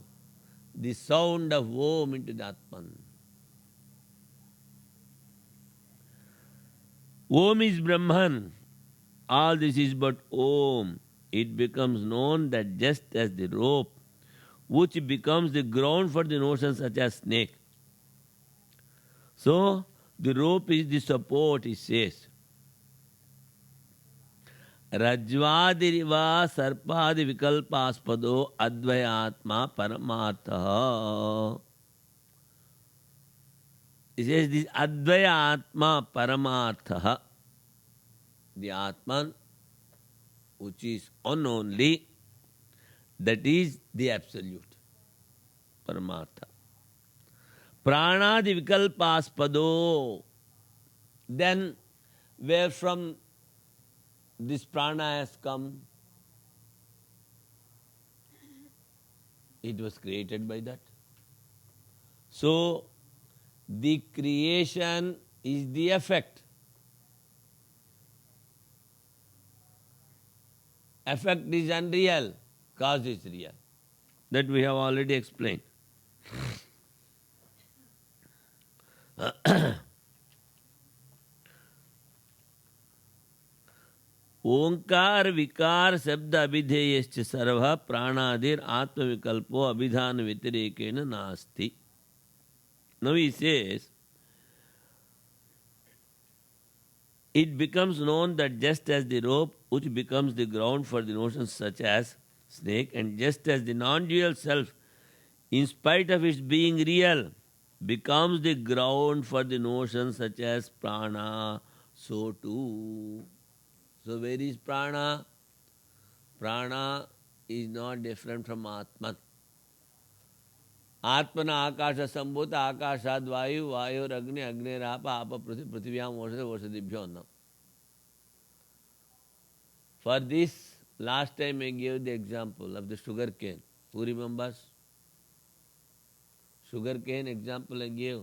the sound of Om into the Atman. Om is Brahman. All this is but Om. It becomes known that just as the rope, which becomes the ground for the notion such as snake. So, the rope is the support, it says. Rajvadiriva sarpadi vikalpaspado advayatma paramartha. It says this advayatma paramartha. The Atman, which is one only, that is the absolute. Paramartha. Pranadi vikalpaspado. Then, where from this prana has come? It was created by that. So, the creation is the effect. Effect is unreal, cause is real. That we have already explained. ओंकार विकार शब्द अभिधेयश्च सर्व प्राणादिर आत्मविकल्पो अभिधान व्यतिरेकेन नास्ति. Now he says, it becomes known that just as the rope, which becomes the ground for the notions such as snake, and just as the non-dual self, in spite of its being real, becomes the ground for the notions such as prana, so too. So where is prana? Prana is not different from Atman. Atmana akasha sambhuta akashad vayu vayu ragni agni rapa apa prithiviyam oshade oshadibhyo annam. For this, last time I gave the example of the sugar cane. Who remembers? Sugar cane example I gave.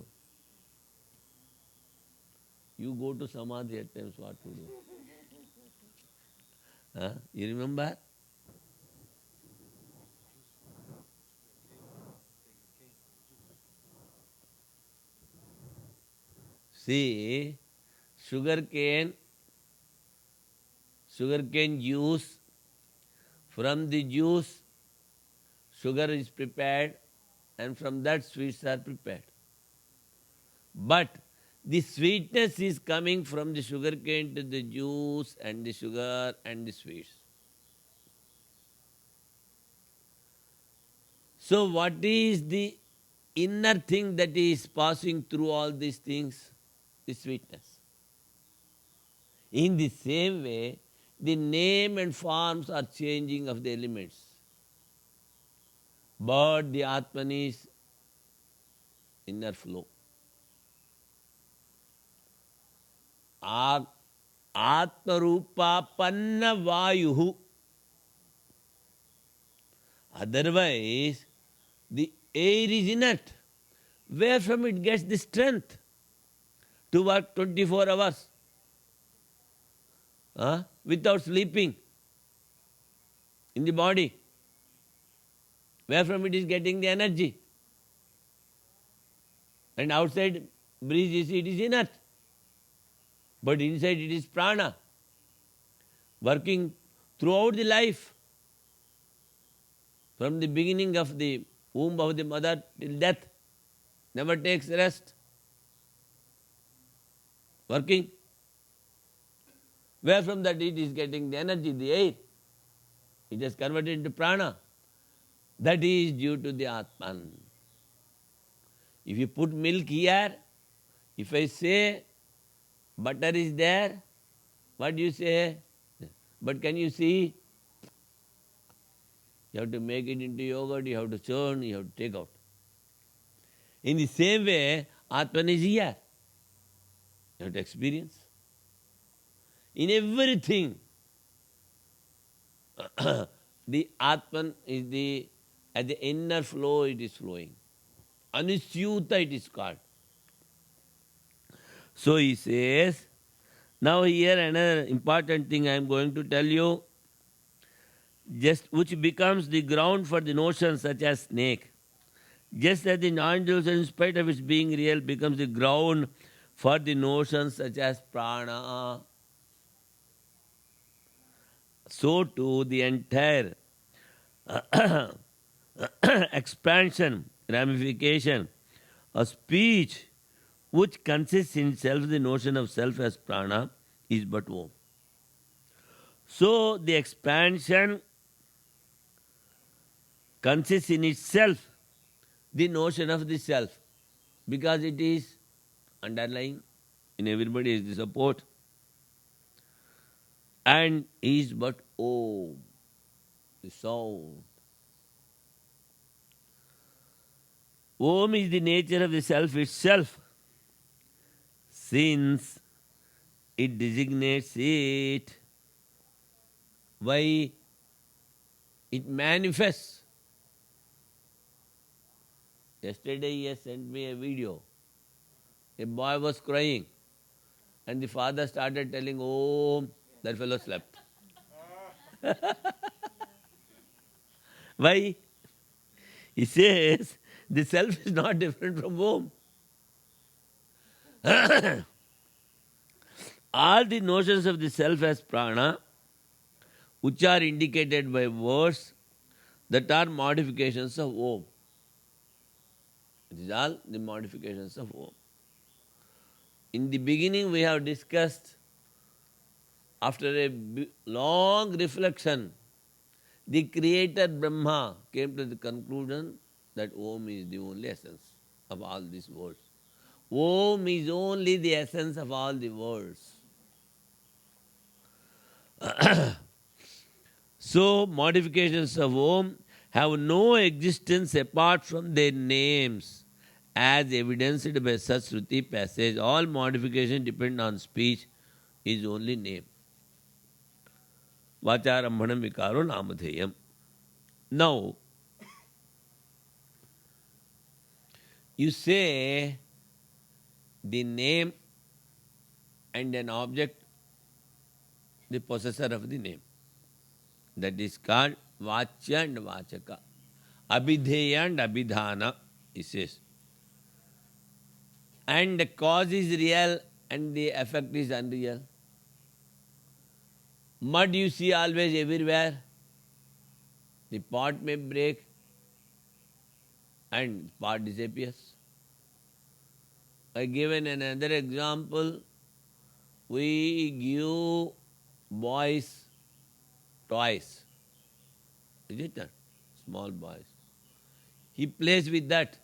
You go to Samadhi at times, what to do? You remember? See, sugarcane, sugarcane juice, from the juice, sugar is prepared, and from that sweets are prepared. But the sweetness is coming from the sugarcane to the juice and the sugar and the sweets. So what is the inner thing that is passing through all these things? The sweetness. In the same way, the name and forms are changing of the elements. But the Atman is inner flow. Atmarupa panna vayuhu. Otherwise, the air is inert. Where from it gets the strength to work 24 hours without sleeping in the body? Where from it is getting the energy? And outside breeze, you see, it is inert. But inside it is prana, working throughout the life. From the beginning of the womb of the mother till death, never takes rest. Working. Where from that it is getting the energy, the air? It is converted into prana. That is due to the Atman. If you put milk here, if I say butter is there, what do you say? But can you see? You have to make it into yogurt, you have to churn, you have to take out. In the same way, Atman is here. You have to experience. In everything, the Atman is at the inner flow it is flowing. Anisyuta it is called. So he says, now here another important thing I am going to tell you, just which becomes the ground for the notions such as snake. Just as the non-dual in spite of its being real becomes the ground for the notions such as prana, so too the entire expansion, ramification, a speech which consists in self, the notion of self as prana, is but Om. So the expansion consists in itself the notion of the self, because it is underlying in everybody is the support, and is but Om, the sound. Om is the nature of the self itself, since it designates it. Why? It manifests. Yesterday he has sent me a video. A boy was crying and the father started telling, Om, that fellow slept. Why? He says, the self is not different from Om. All the notions of the self as prana, which are indicated by words, that are modifications of Om. It is all the modifications of Om. In the beginning we have discussed, after a long reflection, the creator Brahma came to the conclusion that Om is the only essence of all these words. Om is only the essence of all the words. So, modifications of Om have no existence apart from their names, as evidenced by such Shruti passage. All modification depend on speech, is only name. Vacharambhanam vikaro namadheyam. Now, you say the name and an object, the possessor of the name. That is called Vachya and Vachaka. Abhidheya and Abhidhana, he says. And the cause is real and the effect is unreal. Mud you see always everywhere. The pot may break and pot disappears. I given another example. We give boys toys. Is it not? Small boys. He plays with that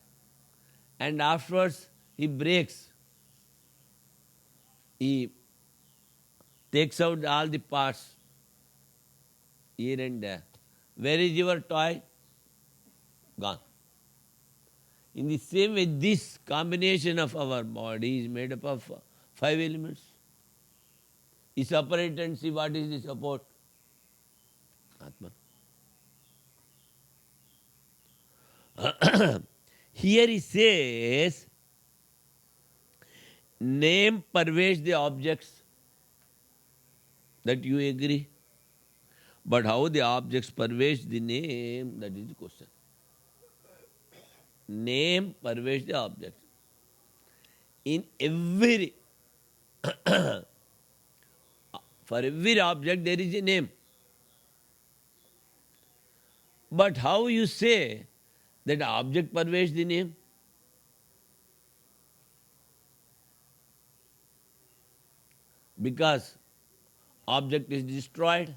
and afterwards he breaks. He takes out all the parts here and there. Where is your toy? Gone. In the same way, this combination of our body is made up of 5 elements. You separate and see what is the support. Atman. Here he says, name pervades the objects. That you agree. But how the objects pervades the name, that is the question. Name pervades the object. In every, for every object there is a name. But how you say that object pervades the name? Because object is destroyed.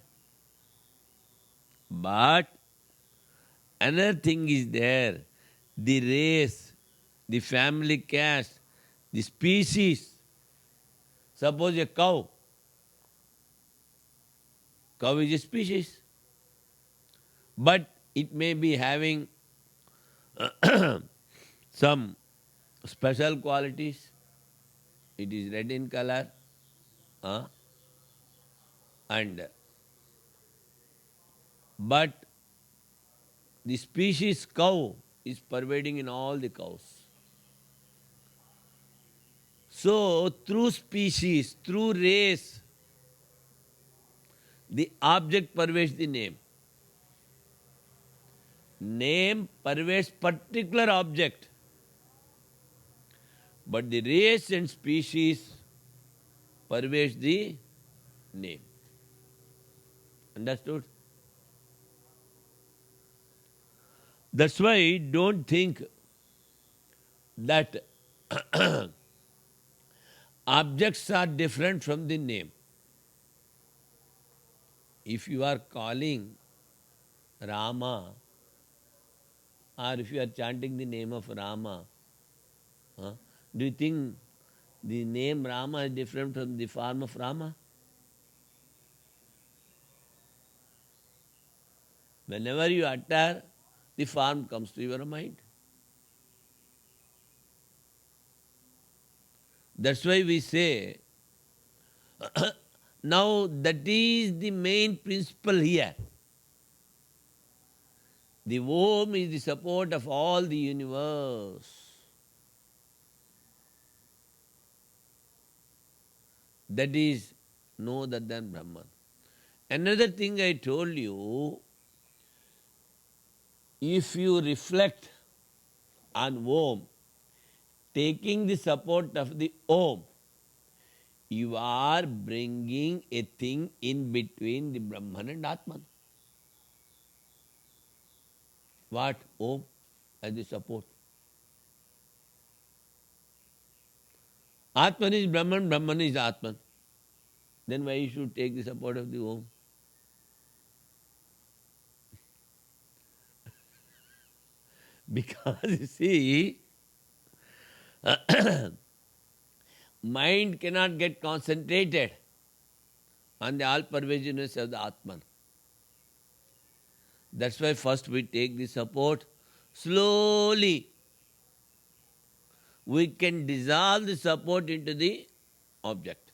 But another thing is there. The race, the family caste, the species. Suppose a cow. Cow is a species. But it may be having some special qualities. It is red in color. And but the species cow is pervading in all the cows. So through species, through race, the object pervades the name. Name pervades particular object. But the race and species pervades the name. Understood? That's why don't think that objects are different from the name. If you are calling Rama, or if you are chanting the name of Rama, do you think the name Rama is different from the form of Rama? Whenever you utter, the form comes to your mind. That's why we say, now that is the main principle here. The Om is the support of all the universe. That is no other than Brahman. Another thing I told you, if you reflect on Om, taking the support of the Om, you are bringing a thing in between the Brahman and Atman. What? Om as the support. Atman is Brahman, Brahman is Atman. Then why you should take the support of the Om? Because you see, mind cannot get concentrated on the all-pervasiveness of the Atman. That's why first we take the support. Slowly, we can dissolve the support into the object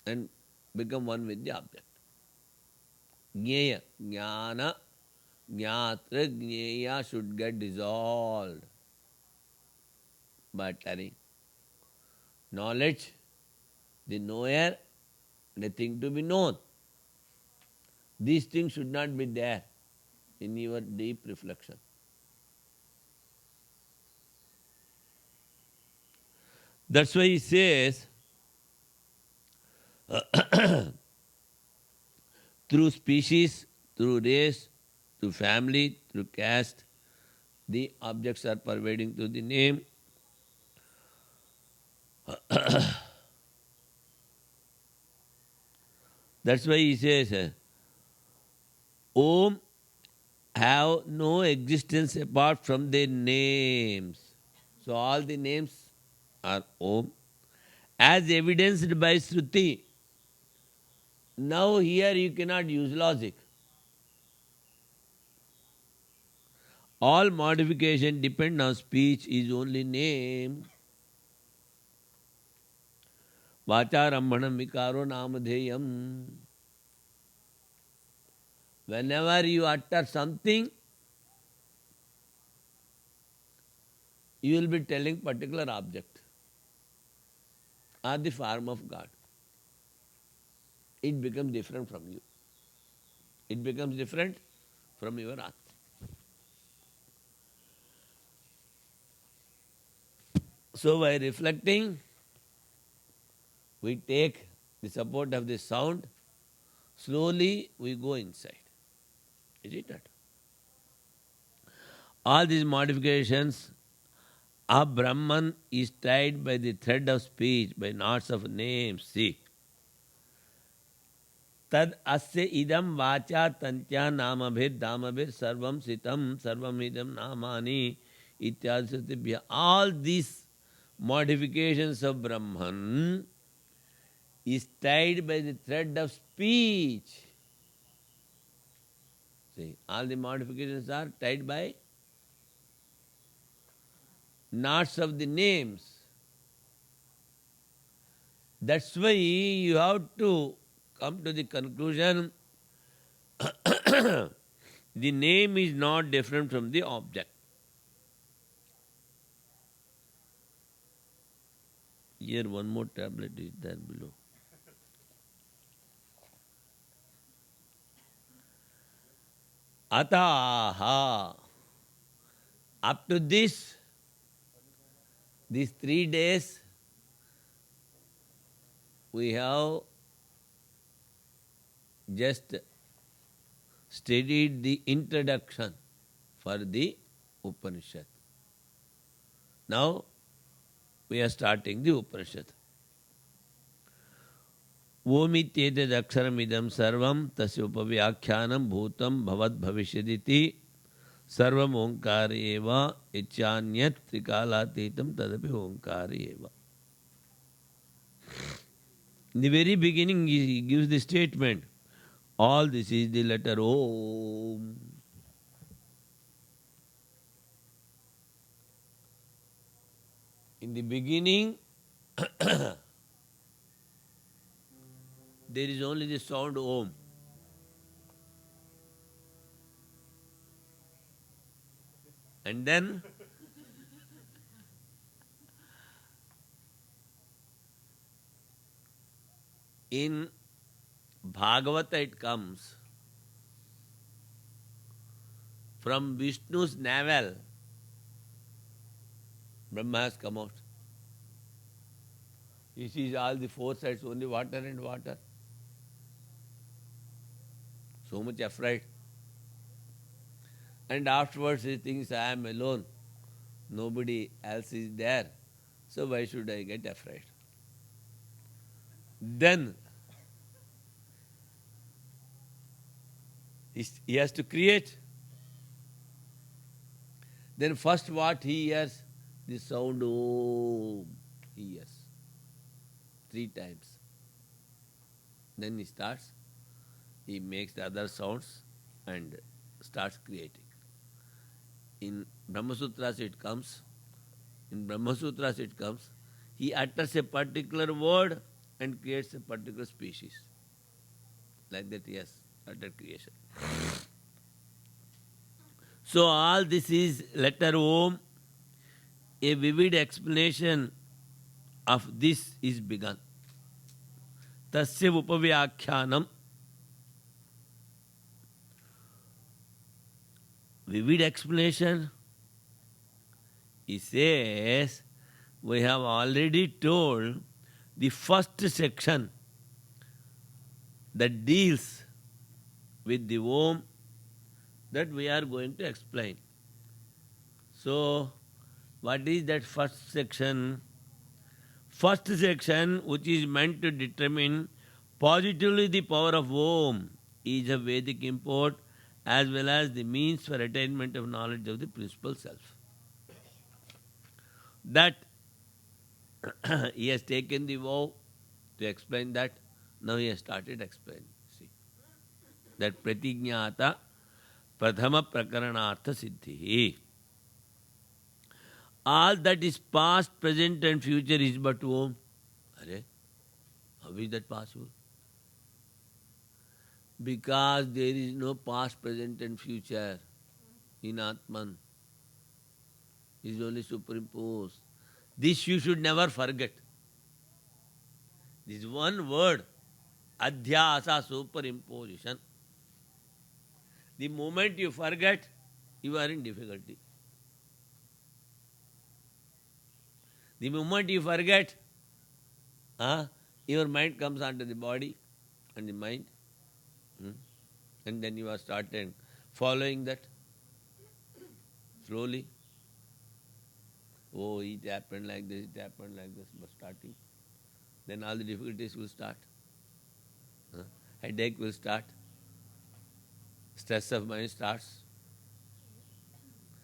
and become one with the object. Jnaya, jnana, jnatra, jnaya should get dissolved by uttering. Knowledge, the knower, the thing to be known. These things should not be there in your deep reflection. That's why he says, through species, through race, through family, through caste, the objects are pervading to the name. That's why he says, Om have no existence apart from their names. So all the names are Om, as evidenced by Shruti. Now here you cannot use logic. All modification depend on speech is only name. Vacharambhanam vikaro namadheyam. Whenever you utter something, you will be telling particular object or the form of God. It becomes different from you. It becomes different from your Atma. So by reflecting, we take the support of the sound, slowly we go inside. Is it not? All these modifications of Brahman is tied by the thread of speech, by knots of names. See. Tad asya idam vacha tantya namabhir damabhir sarvam sitam sarvam idam namani ityadisatibhya. All these modifications of Brahman is tied by the thread of speech. See, all the modifications are tied by knots of the names. That's why you have to come to the conclusion the name is not different from the object. Here one more tablet is there below. Ataha. Up to this, these 3 days, we have just studied the introduction for the Upanishad. Now, we are starting the Upanishad. Omityetad aksharamidam sarvam tasya upavyakyanam bhutam bhavad bhavishyaditi sarvam onkar eva ichanyat trikalatetam tadapi onkar eva. In the very beginning, he gives the statement, all this is the letter Om. In the beginning, there is only the sound Om. And then in Bhagavata it comes from Vishnu's navel, Brahma has come out. He sees all the 4 sides, only water and water. So much afraid. And afterwards he thinks, I am alone. Nobody else is there. So why should I get afraid? Then he has to create. Then first what he hears? The sound Om. He hears 3 times. Then he makes the other sounds and starts creating. In Brahma Sutras it comes, he utters a particular word and creates a particular species. Like that he has uttered creation. So all this is letter Om. A vivid explanation of this is begun. Tasya upavyakyanam. Vivid explanation. He says We have already told the first section that deals with the Om that we are going to explain. So, what is that first section? First section, which is meant to determine positively the power of Om, is of Vedic import as well as the means for attainment of knowledge of the principal self. That he has taken the vow to explain that. Now he has started explaining. See, that pratignyata prathama prakaranartha siddhi. All that is past, present and future is but Om. Arey, how is that possible? Because there is no past, present and future in Atman. It is only superimposed. This you should never forget. This one word, adhyasa, superimposition. The moment you forget, you are in difficulty. The moment you forget, your mind comes onto the body and the mind. And then you are starting following that slowly. Oh, it happened like this, it happened like this, but starting. Then all the difficulties will start. Headache will start. Stress of mind starts.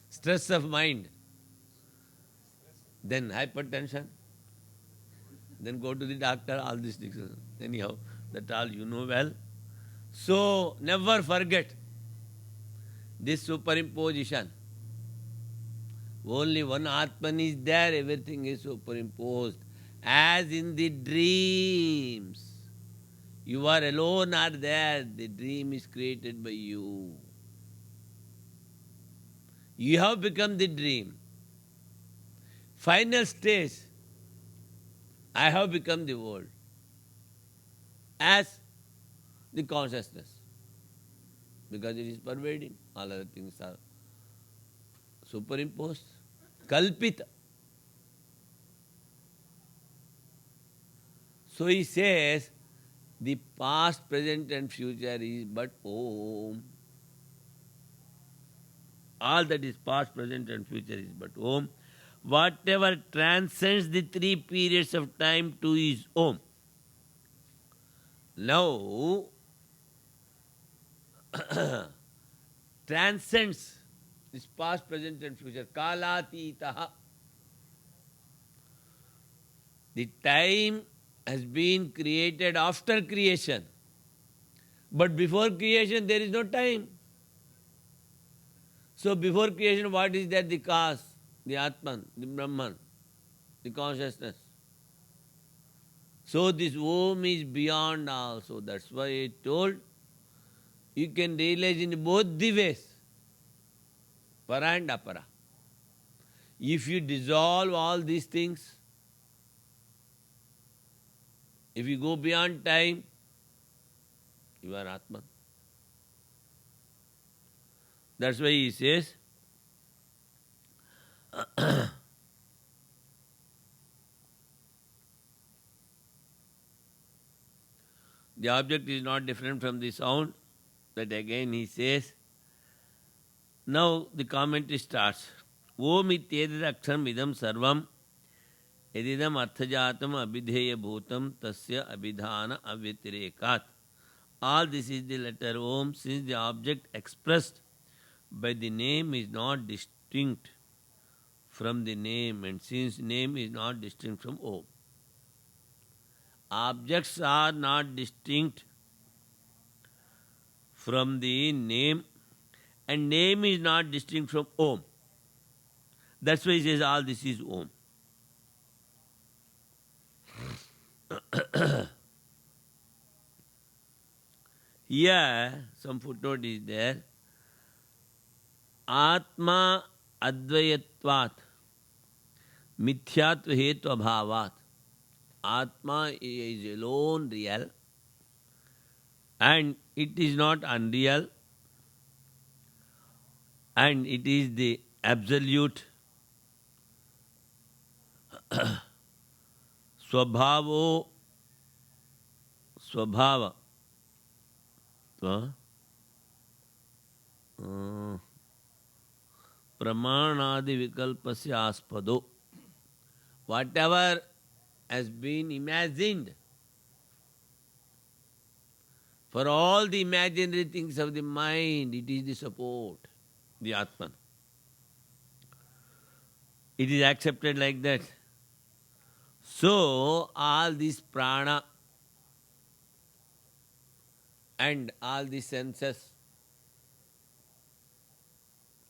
Stress of mind. Then hypertension. Then go to the doctor, all these things. Anyhow, that all you know well. So, never forget this superimposition. Only one Atman is there, everything is superimposed. As in the dreams. You are alone are there, the dream is created by you. You have become the dream. Final stage, I have become the world. As the consciousness. Because it is pervading. All other things are superimposed. Kalpita. So he says, the past, present and future is but Om. All that is past, present and future is but Om. Whatever transcends the three periods of time too is Om. Now, transcends this past, present and future. Kalatitaha. The time has been created after creation. But before creation, there is no time. So before creation, what is that? The cause, the Atman, the Brahman, the consciousness. So this Om is beyond also. That's why I told you can realize in both the ways, para and apara. If you dissolve all these things, if you go beyond time, you are Atman. That's why he says, the object is not different from the sound. That again he says. Now the commentary starts. Om ityedad aksharam idam sarvam edidam arthajatam abhidheya bhutam tasya abhidhana avyatirekat. All this is the letter Om, since the object expressed by the name is not distinct from the name, and since name is not distinct from Om. Objects are not distinct from the name, and name is not distinct from Om. That's why he says all this is Om. Here, some footnote is there. Atma advayatvat mithyatva hetva bhavat. Atma is alone real and it is not unreal and it is the absolute Swabhavo, Swabhava. Pramanadi vikalpasya aspado. Whatever has been imagined, for all the imaginary things of the mind, it is the support, the Atman. It is accepted like that. So, all this prana and all the senses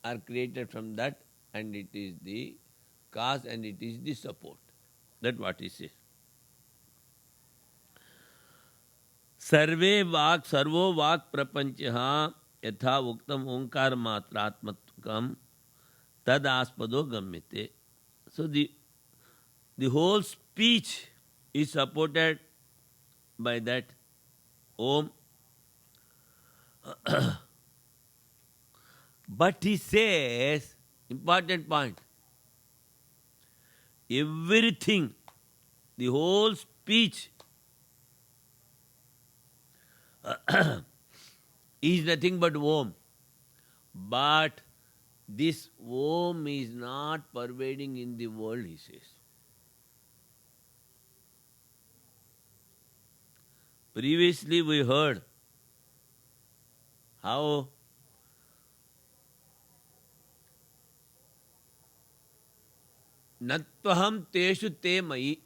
are created from that, and it is the cause and it is the support. That's what he says. Sarve vak, sarvo vak prapanchaha yatha uktam onkar matratmatkam tad aspado gamyate. So the whole speech is supported by that Om. But he says, important point, everything, the whole speech is nothing but Om. But this Om is not pervading in the world, he says. Previously we heard how Natvaham teshu te mai.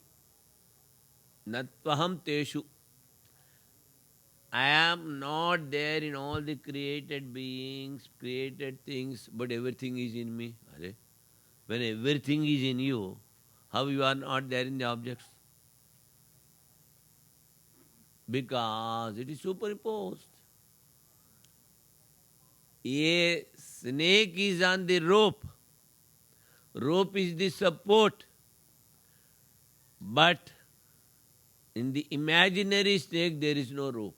Natvaham teshu. I am not there in all the created beings, created things, but everything is in me. When everything is in you, how you are not there in the objects? Because it is superimposed. A snake is on the rope. Rope is the support. But in the imaginary snake, there is no rope.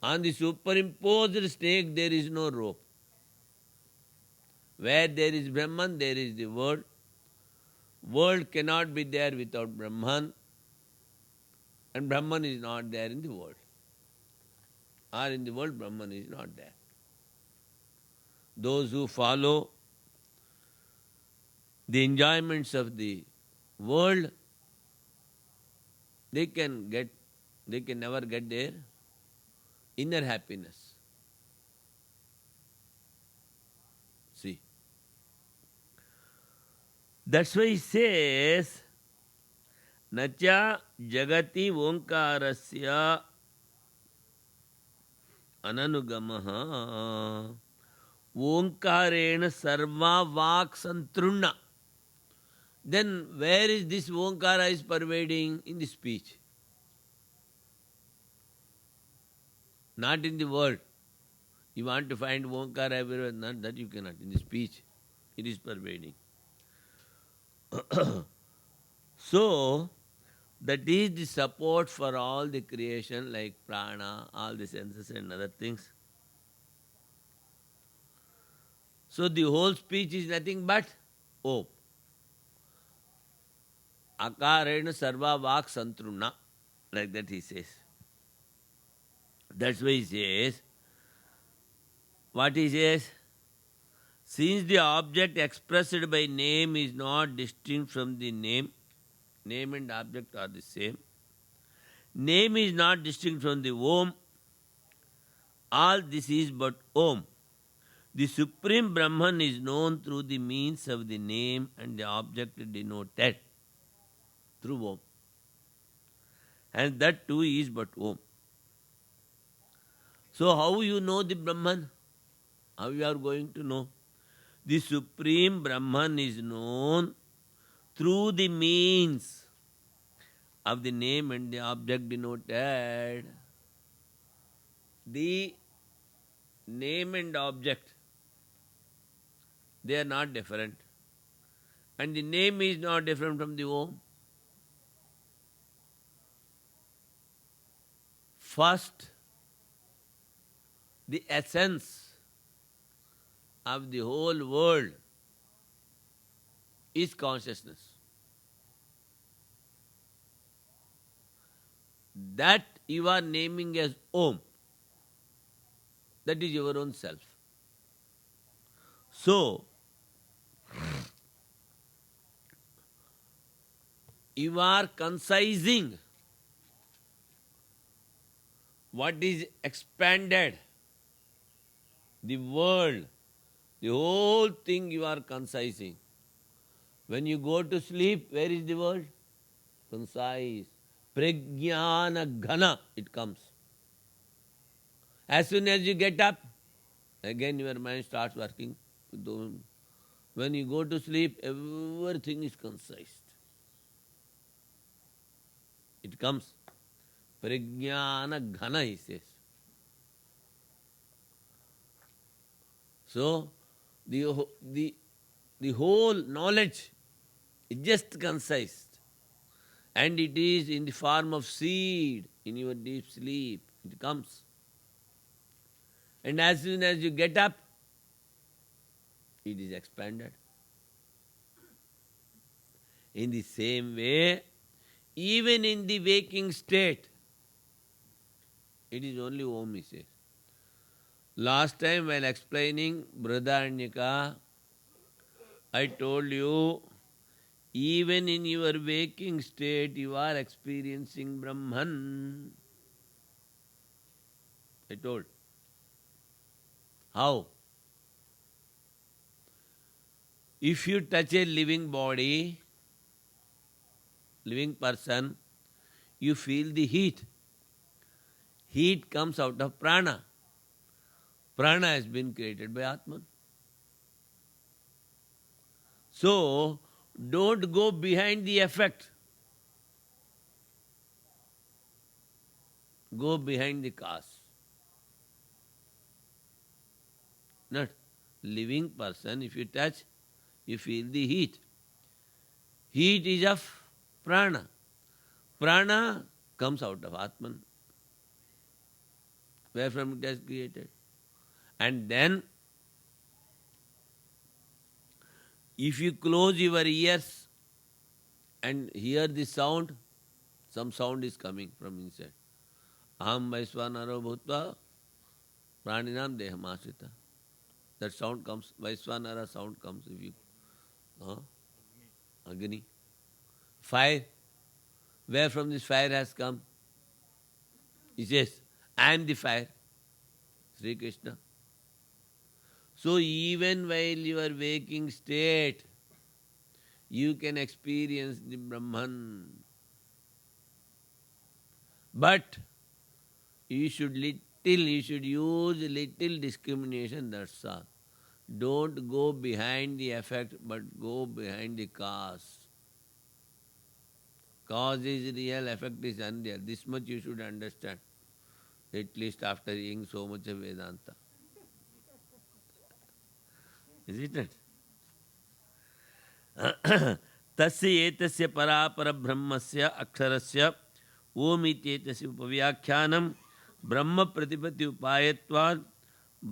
On the superimposed snake, there is no rope. Where there is Brahman, there is the world. World cannot be there without Brahman. And Brahman is not there in the world. Or in the world, Brahman is not there. Those who follow the enjoyments of the world, they can never get their inner happiness. See. That's why he says, Nacha jagati omkarasya ananugamaha omkarena sarva vak santrunna. Then where is this omkara is pervading? In the speech. Not in the world. You want to find omkara everywhere, not that you cannot. In the speech, it is pervading. So, that is the support for all the creation like prana, all the senses and other things. So the whole speech is nothing but Om. Akarena sarva vak santruna. Like that he says. That's why he says, what he says? Since the object expressed by name is not distinct from the name and object are the same. Name is not distinct from the Om. All this is but Om. The Supreme Brahman is known through the means of the name and the object denoted through Om. And that too is but Om. So how you know the Brahman? How you are going to know? The Supreme Brahman is known through the means of the name and the object denoted. The name and object, they are not different. And the name is not different from the Om. First, the essence of the whole world is consciousness. That you are naming as Om. That is your own self. So, you are concising what is expanded, the world, the whole thing you are concising. When you go to sleep, where is the world? Concise. Prajnana ghana, it comes. As soon as you get up, again your mind starts working. When you go to sleep, everything is concise. It comes. Prajnana ghana, he says. So, the whole knowledge is just concise. And it is in the form of seed in your deep sleep. It comes. And as soon as you get up, it is expanded. In the same way, even in the waking state, it is only Om, he says. Last time while explaining Brihadaranyaka, I told you, even in your waking state, you are experiencing Brahman. I told. How? If you touch a living body, living person, you feel the heat. Heat comes out of prana. Prana has been created by Atman. So, don't go behind the effect. Go behind the cause. Not living person, if you touch, you feel the heat. Heat is of prana. Prana comes out of Atman. Where from it has created. And then, if you close your ears and hear the sound, some sound is coming from inside. Aham Vaisvanaro Bhutva Praninam Dehamasrita. That sound comes, Vaisvanara sound comes if you. Agni. Fire. Where from this fire has come? He says, I am the fire. Sri Krishna. So even while you are waking state, you can experience the Brahman. But you should use little discrimination, that's all. Don't go behind the effect, but go behind the cause. Cause is real, effect is unreal. This much you should understand, at least after hearing so much of Vedanta. Isn't it? तस्य एतस्य परापर ब्रह्मस्य अक्षरस्य ओम इत्येतस्य उपव्याख्यानं ब्रह्म प्रतिपत्ति उपायत्वात्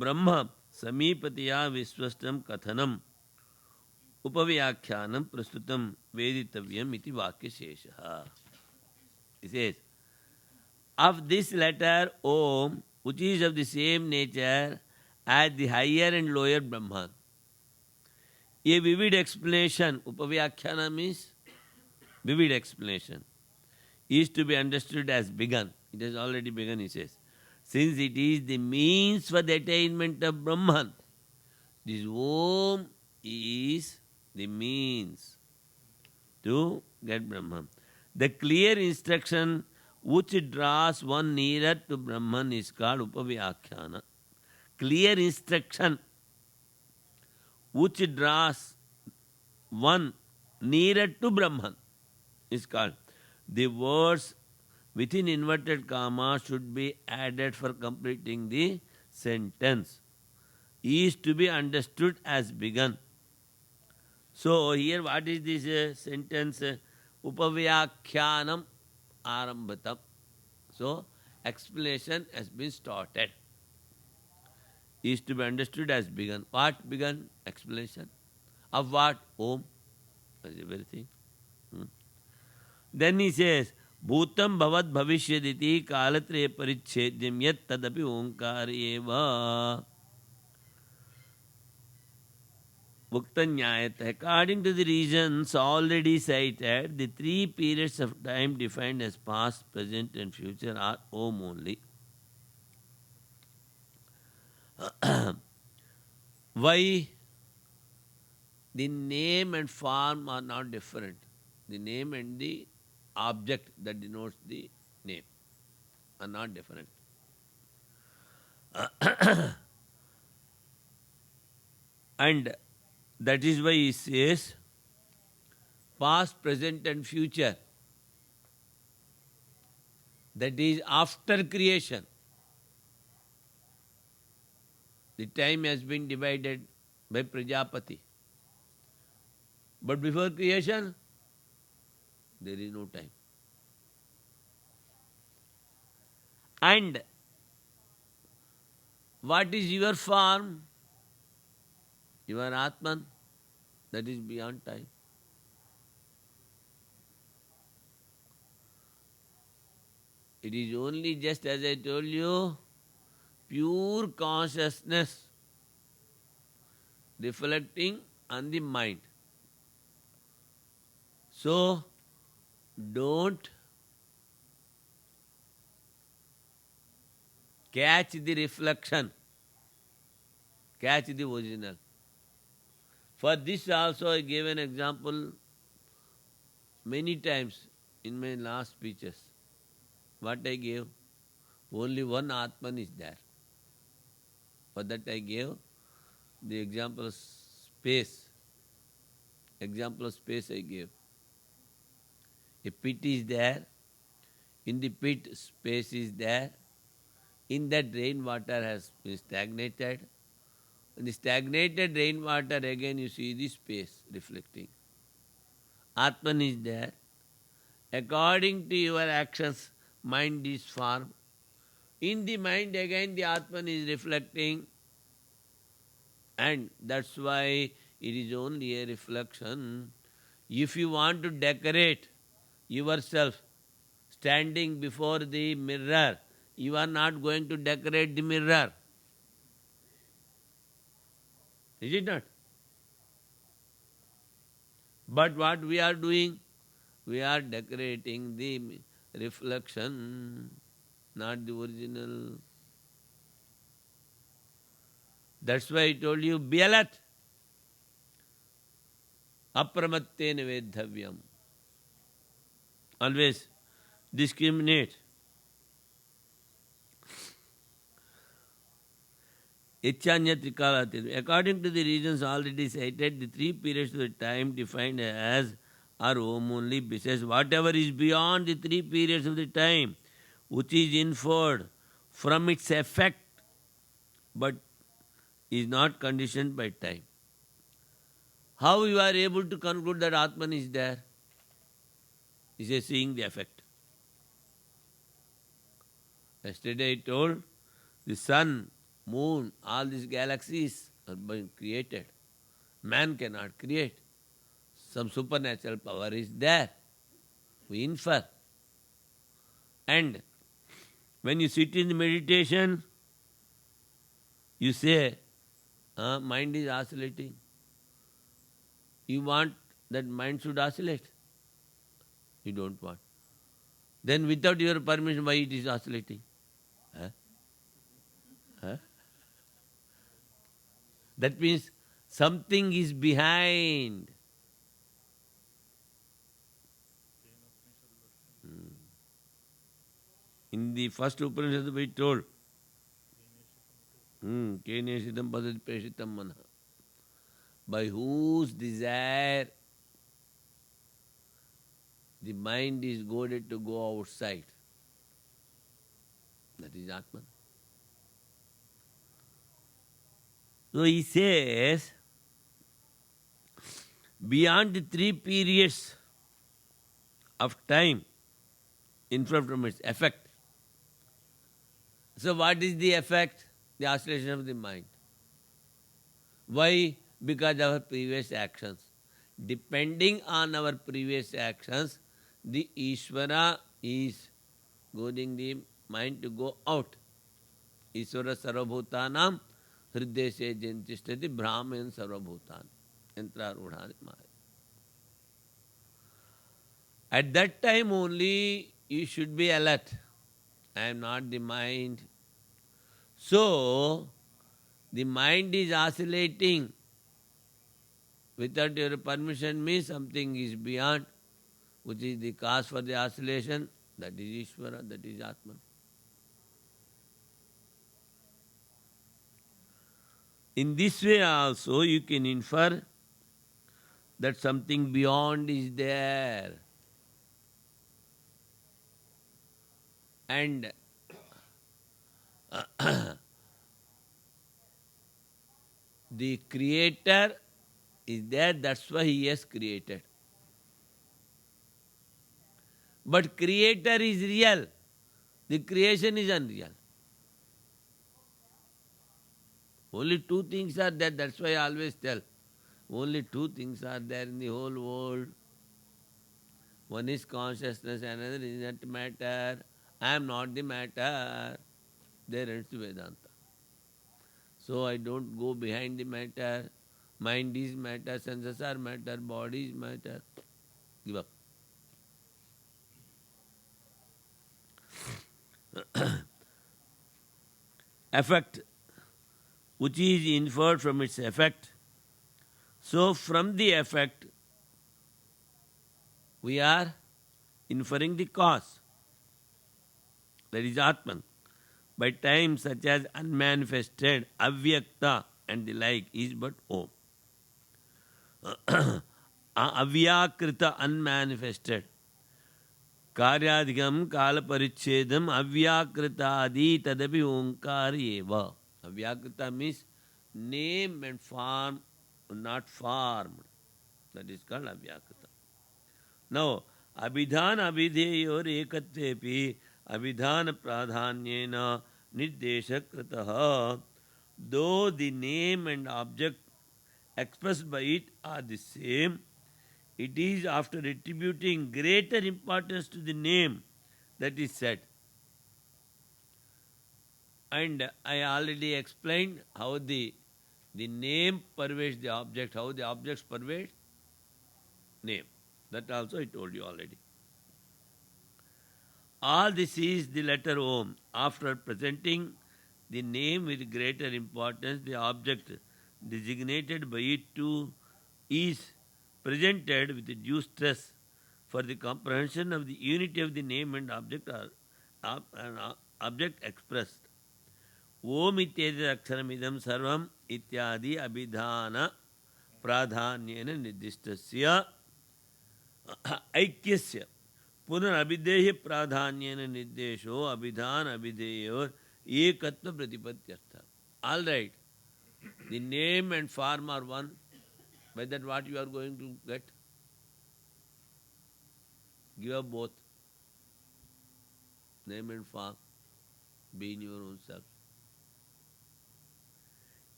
ब्रह्म समीपतया विश्वस्तं कथनम् उपव्याख्यानं प्रस्तुतं वेदितव्यम् इति वाक्यशेषः. It says, of this letter Om, which is of the same nature as the higher and lower Brahman, a vivid explanation, upavyakhana means vivid explanation, is to be understood as begun. It has already begun, he says. Since it is the means for the attainment of Brahman, this Om is the means to get Brahman. The clear instruction which draws one nearer to Brahman is called upavyakhana. Clear instruction which draws one nearer to Brahman is called. The words within inverted commas should be added for completing the sentence. Is to be understood as begun. So here what is this sentence? Upavyakhyanam arambhatam. So explanation has been started. Is to be understood as begun. What begun? Explanation. Of what? Om. That's everything. Hmm. Then he says, Bhutam bhavat bhavishyaditi kalatraya parichhedyam yat tadapi onkar eva. Bhuktanyayata. According to the reasons already cited, the three periods of time defined as past, present, and future are Om only. Why? The name and form are not different. The name and the object that denotes the name are not different. And that is why he says past, present, and future. That is after creation. The time has been divided by Prajapati. But before creation, there is no time. And what is your form? Your Atman, that is beyond time. It is only just as I told you, pure consciousness reflecting on the mind. So, don't catch the reflection, catch the original. For this also I gave an example many times in my last speeches. What I gave? Only one Atman is there. For that I gave the example of space. Example of space I gave. A pit is there. In the pit, space is there. In that rainwater has been stagnated. In the stagnated rainwater, again you see the space reflecting. Atman is there. According to your actions, mind is formed. In the mind, again the Atman is reflecting. And that's why it is only a reflection. If you want to decorate yourself standing before the mirror, you are not going to decorate the mirror. Is it not? But what we are doing? We are decorating the reflection, not the original. That's why I told you, be alert. Apramattena vedhavyam. Always discriminate. According to the reasons already cited, the three periods of the time defined as are Om only. Besides, whatever is beyond the three periods of the time, which is inferred from its effect, but is not conditioned by time. How you are able to conclude that Atman is there? He says, seeing the effect. Yesterday I told the sun, moon, all these galaxies are being created. Man cannot create. Some supernatural power is there. We infer. And when you sit in meditation, you say, mind is oscillating. You want that mind should oscillate? You don't want. Then without your permission, why it is oscillating? Huh? Huh? That means something is behind. In the first Upanishad we told, Keneshitam padad preshitam manah. By whose desire the mind is goaded to go outside. That is Atman. So he says, beyond the three periods of time, inferred from its effect. So what is the effect? The oscillation of the mind. Why? Because of our previous actions. Depending on our previous actions, the Ishvara is causing the mind to go out. Ishvara sarvabhutanam hrideshe jantishtati brahman sarvabhutan. Yantra rudhani maya. At that time only you should be alert. I am not the mind. So, the mind is oscillating without your permission means something is beyond, which is the cause for the oscillation. That is Ishvara, that is Atman. In this way also you can infer that something beyond is there. And the creator is there, that's why he has created. But creator is real. The creation is unreal. Only two things are there, that's why I always tell. Only two things are there in the whole world. One is consciousness, another is not matter. I am not the matter. There ends the Vedanta. So I don't go behind the matter. Mind is matter, senses are matter, body is matter. Give up. Effect, which is inferred from its effect. So from the effect, we are inferring the cause. That is Atman. By times such as unmanifested, avyakta and the like is but Om. Avyakrita, unmanifested. Karyadhikam kalaparichedam avyakritadi tadapi onkar eva. Avyakrita means name and form not formed. That is called avyakrita. Now, abhidhan abhideyor ekatvepi abhidhan pradhanyena nirdeshakritaha. Though the name and object expressed by it are the same, it is after attributing greater importance to the name that is said. And I already explained how the name pervades the object, how the objects pervade name. That also I told you already. All this is the letter Om. After presenting the name with greater importance, the object designated by it too is presented with due stress for the comprehension of the unity of the name and object object expressed. Om ityadi aksharamidam sarvam ityadi abhidhana pradhanyena nirdishtasya aikyasya punar abhideya pradhanyena nirdesho abhidhan abhideyor ekatva pratipatyartha. All right, the name and form are one. By that what you are going to get? Give up both. Name and form. Be in your own self.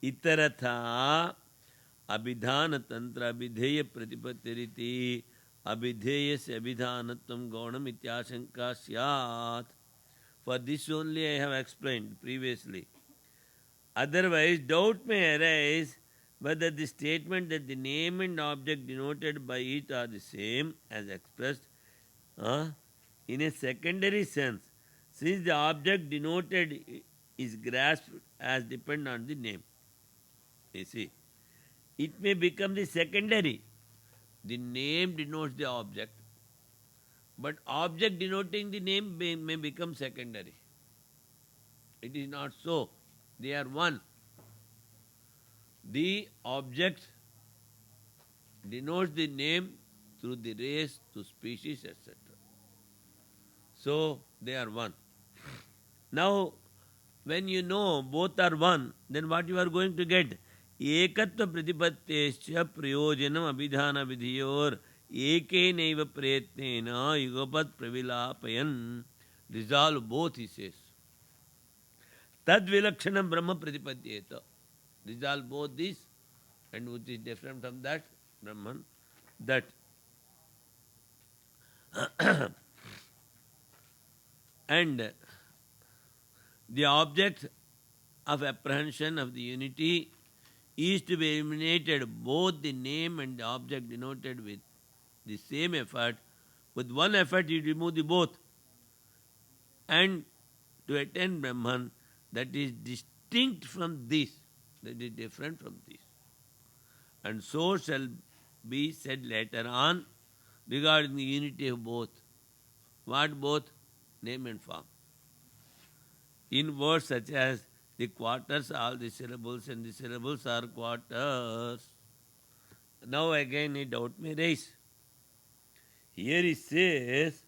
Itaratha abhidhana tantra abhideya pratipattiriti abhideya se abhidhanatvam gaunam ityashanka syat. For this only I have explained previously. Otherwise, doubt may arise whether the statement that the name and object denoted by it are the same as expressed in a secondary sense, since the object denoted is grasped as dependent on the name. You see, it may become the secondary. The name denotes the object, but object denoting the name may become secondary. It is not so. They are one. The object denotes the name through the race to species, etc. So they are one. Now, when you know both are one, then what you are going to get? Ekatva pratipattescha prayojanam abhidhana vidhiyor ekenaiva prayatnena yugapat pravilapayan. Resolve both, he says. Tad vilakshanam brahma pratipadyeta. Resolve both this, and which is different from that, Brahman. that and the object of apprehension of the unity is to be eliminated, both the name and the object denoted with the same effort. With one effort you remove the both, and to attain Brahman that is distinct from this, that is different from this. And so shall be said later on regarding the unity of both. What both? Name and form. In words such as the quarters are the syllables and the syllables are quarters. Now again a doubt may rise. Here he says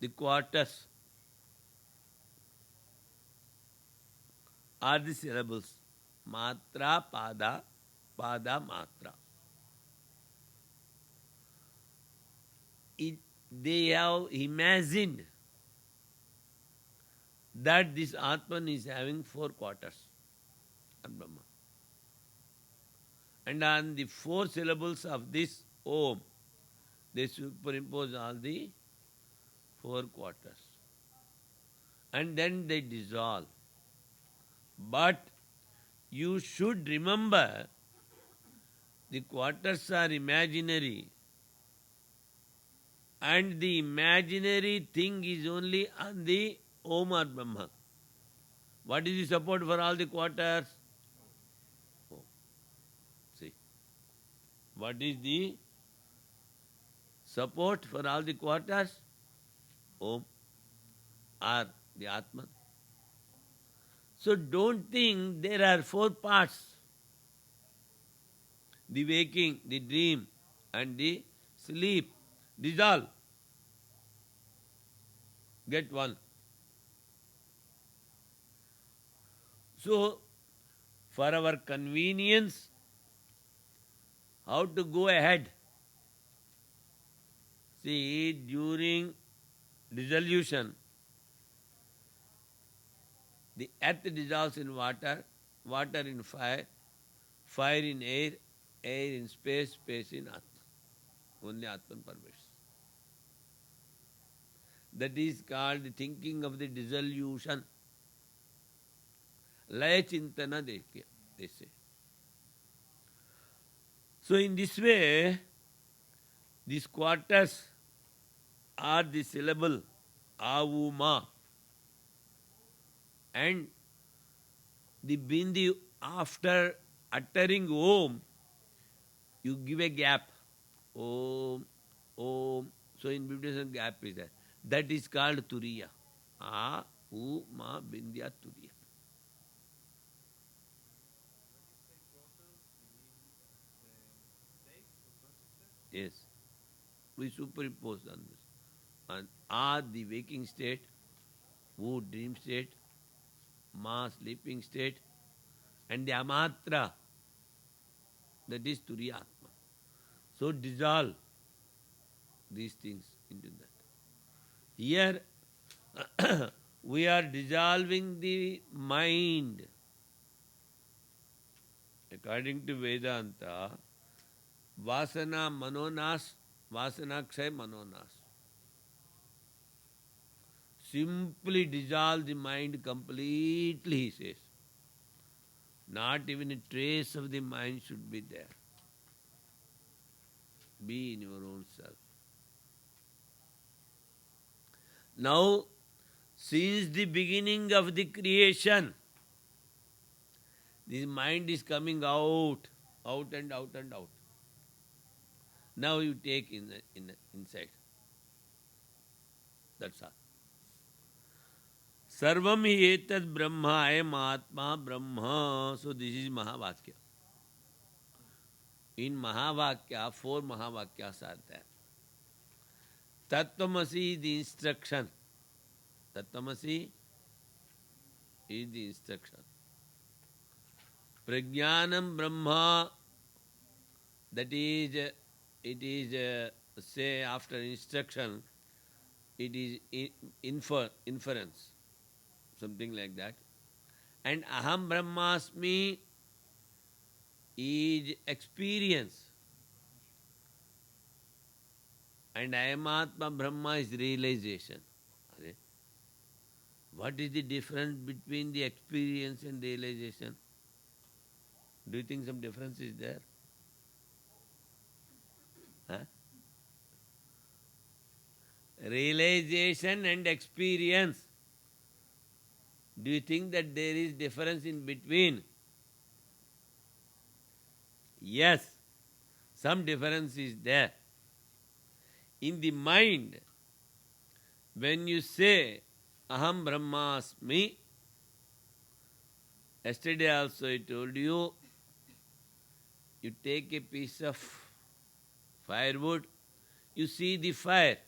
the quarters are the syllables. Matra, pada, pada, matra. They have imagined that this Atman is having 4 quarters. Brahma. And on the 4 syllables of this Om, they superimpose all the 4 quarters. And then they dissolve. But you should remember the quarters are imaginary, and the imaginary thing is only on the Om or Brahma. What is the support for all the quarters? Om. See. What is the support for all the quarters? Om or the Atman. So don't think there are 4 parts. The waking, the dream, and the sleep. Dissolve. Get one. So, for our convenience, how to go ahead? See, during dissolution, the earth dissolves in water, water in fire, fire in air, air in space, space in Atma. Only Atman permits. That is called the thinking of the dissolution. Laya chintana they say. So in this way, these quarters are the syllable avuma, and the bindi after uttering Om, you give a gap. Om, Om. So in between gap is there. That is called Turiya. A, U, Ma, Bindya, Turiya. Yes. We superimpose on this. And A, the waking state, U, dream state, Ma, sleeping state, and the Amatra, that is Turiya Atma. So dissolve these things into that. Here, we are dissolving the mind. According to Vedanta, vasana manonas, vasana kshay manonas. Simply dissolve the mind completely, he says. Not even a trace of the mind should be there. Be in your own self. Now, since the beginning of the creation, this mind is coming out, out and out and out. Now you take inside. That's all. Sarvam hi etat brahma, I am Atma Brahma. So this is Mahavakya. In Mahavakya, 4 Mahavakyas are there. Tattvamasi is the instruction. Tattvamasi is the instruction. Prajnanam Brahma, that is, it is, say after instruction, it is inference, something like that. And Aham Brahmasmi, is experience. And I am Atma Brahma is realization. Okay? What is the difference between the experience and realization? Do you think some difference is there? Huh? Realization and experience. Do you think that there is difference in between? Yes, some difference is there. In the mind, when you say Aham Brahmasmi, yesterday also I told you, you take a piece of firewood, you see the fire.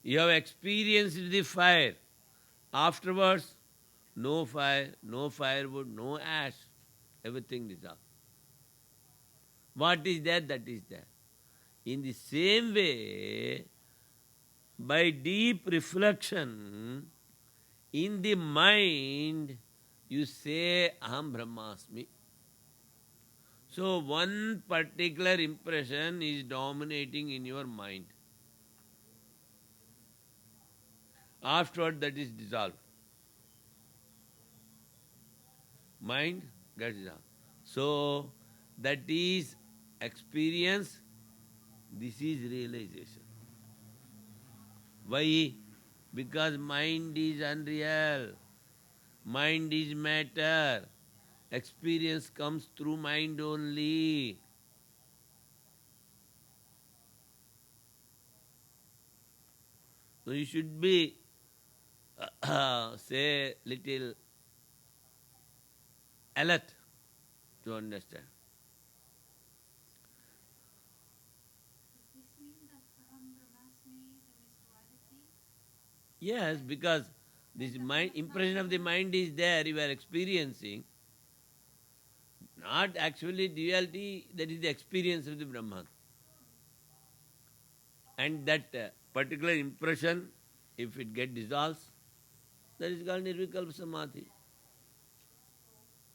You have experienced the fire. Afterwards, no fire, no firewood, no ash. Everything dissolved. What is there? That is there. In the same way, by deep reflection, in the mind, you say, Aham Brahmasmi. So one particular impression is dominating in your mind. Afterward, that is dissolved. Mind gets dissolved. So that is experience, this is realization. Why? Because mind is unreal. Mind is matter. Experience comes through mind only. So you should be, say, little alert to understand. Does this mean that Aham Brahmasmi, there is duality? Yes, because this mind, impression of the mind is there, you are experiencing. Not actually duality, that is the experience of the Brahman. And that particular impression, if it gets dissolved, that is called Nirvikalpa Samadhi.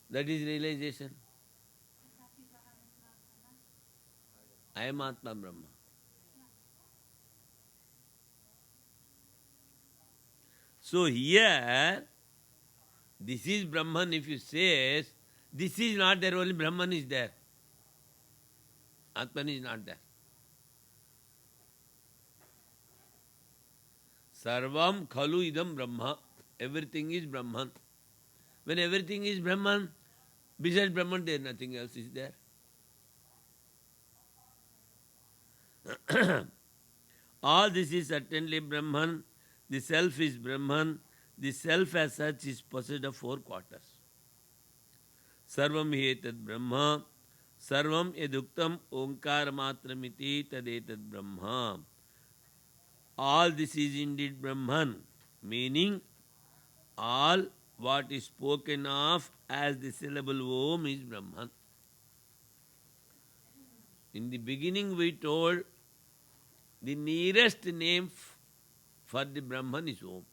That is realization. But that is Aham is not Brahma. I am Atma Brahma. So here, this is Brahman, if you say, this is not there, only Brahman is there. Atman is not there. Sarvam khalu idam Brahma. Everything is Brahman. When everything is Brahman, besides Brahman, there nothing else is there. All this is certainly Brahman. The self is Brahman. The self as such is possessed of four quarters. Sarvam hi etad Brahma. Sarvam yaduktam onkar matramiti tadetad Brahma. All this is indeed Brahman, meaning all what is spoken of as the syllable Om is Brahman. In the beginning we told the nearest name for the Brahman is Om.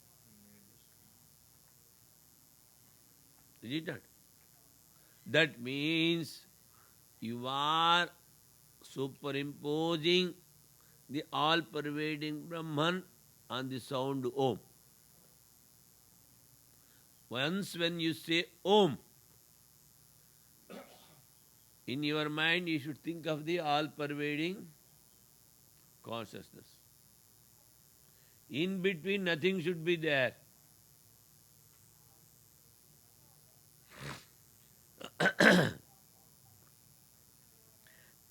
Is it not? That means you are superimposing the all-pervading Brahman on the sound Om. Once when you say Om, in your mind you should think of the all-pervading consciousness. In between nothing should be there.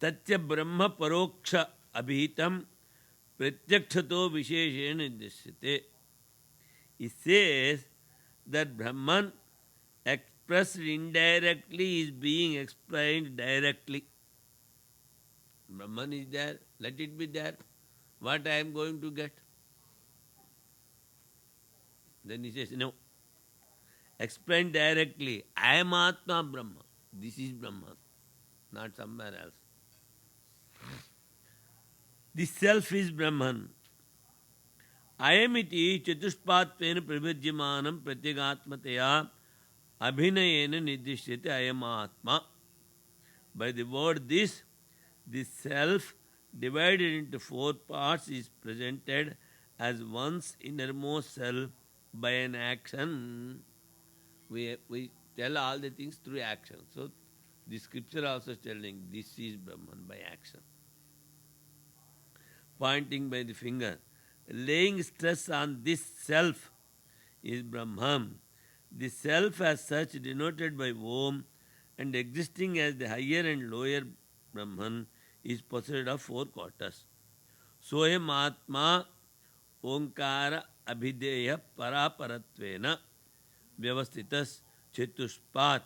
Tatya Brahma Paroksha Abhitam Pratyakshato Visheshena Nishyate. It says that Brahman expressed indirectly is being explained directly. Brahman is there, let it be there. What I am going to get? Then he says, no. Explain directly. I am Atma Brahma. This is Brahman, not somewhere else. The self is Brahman. I am iti chatushpatvena prabhajyamanam pratyagatmataya Abhinayena nidishyate ayam atma. By the word this self divided into four parts is presented as one's innermost self by an action. We tell all the things through action. So the scripture also is telling this is Brahman by action. Pointing by the finger. Laying stress on this self is Brahman. The self as such denoted by Om and existing as the higher and lower Brahman is possessed of four quarters. Soham Atma Omkara Abhideya Paraparatvena Vyavasthitas Chetushpat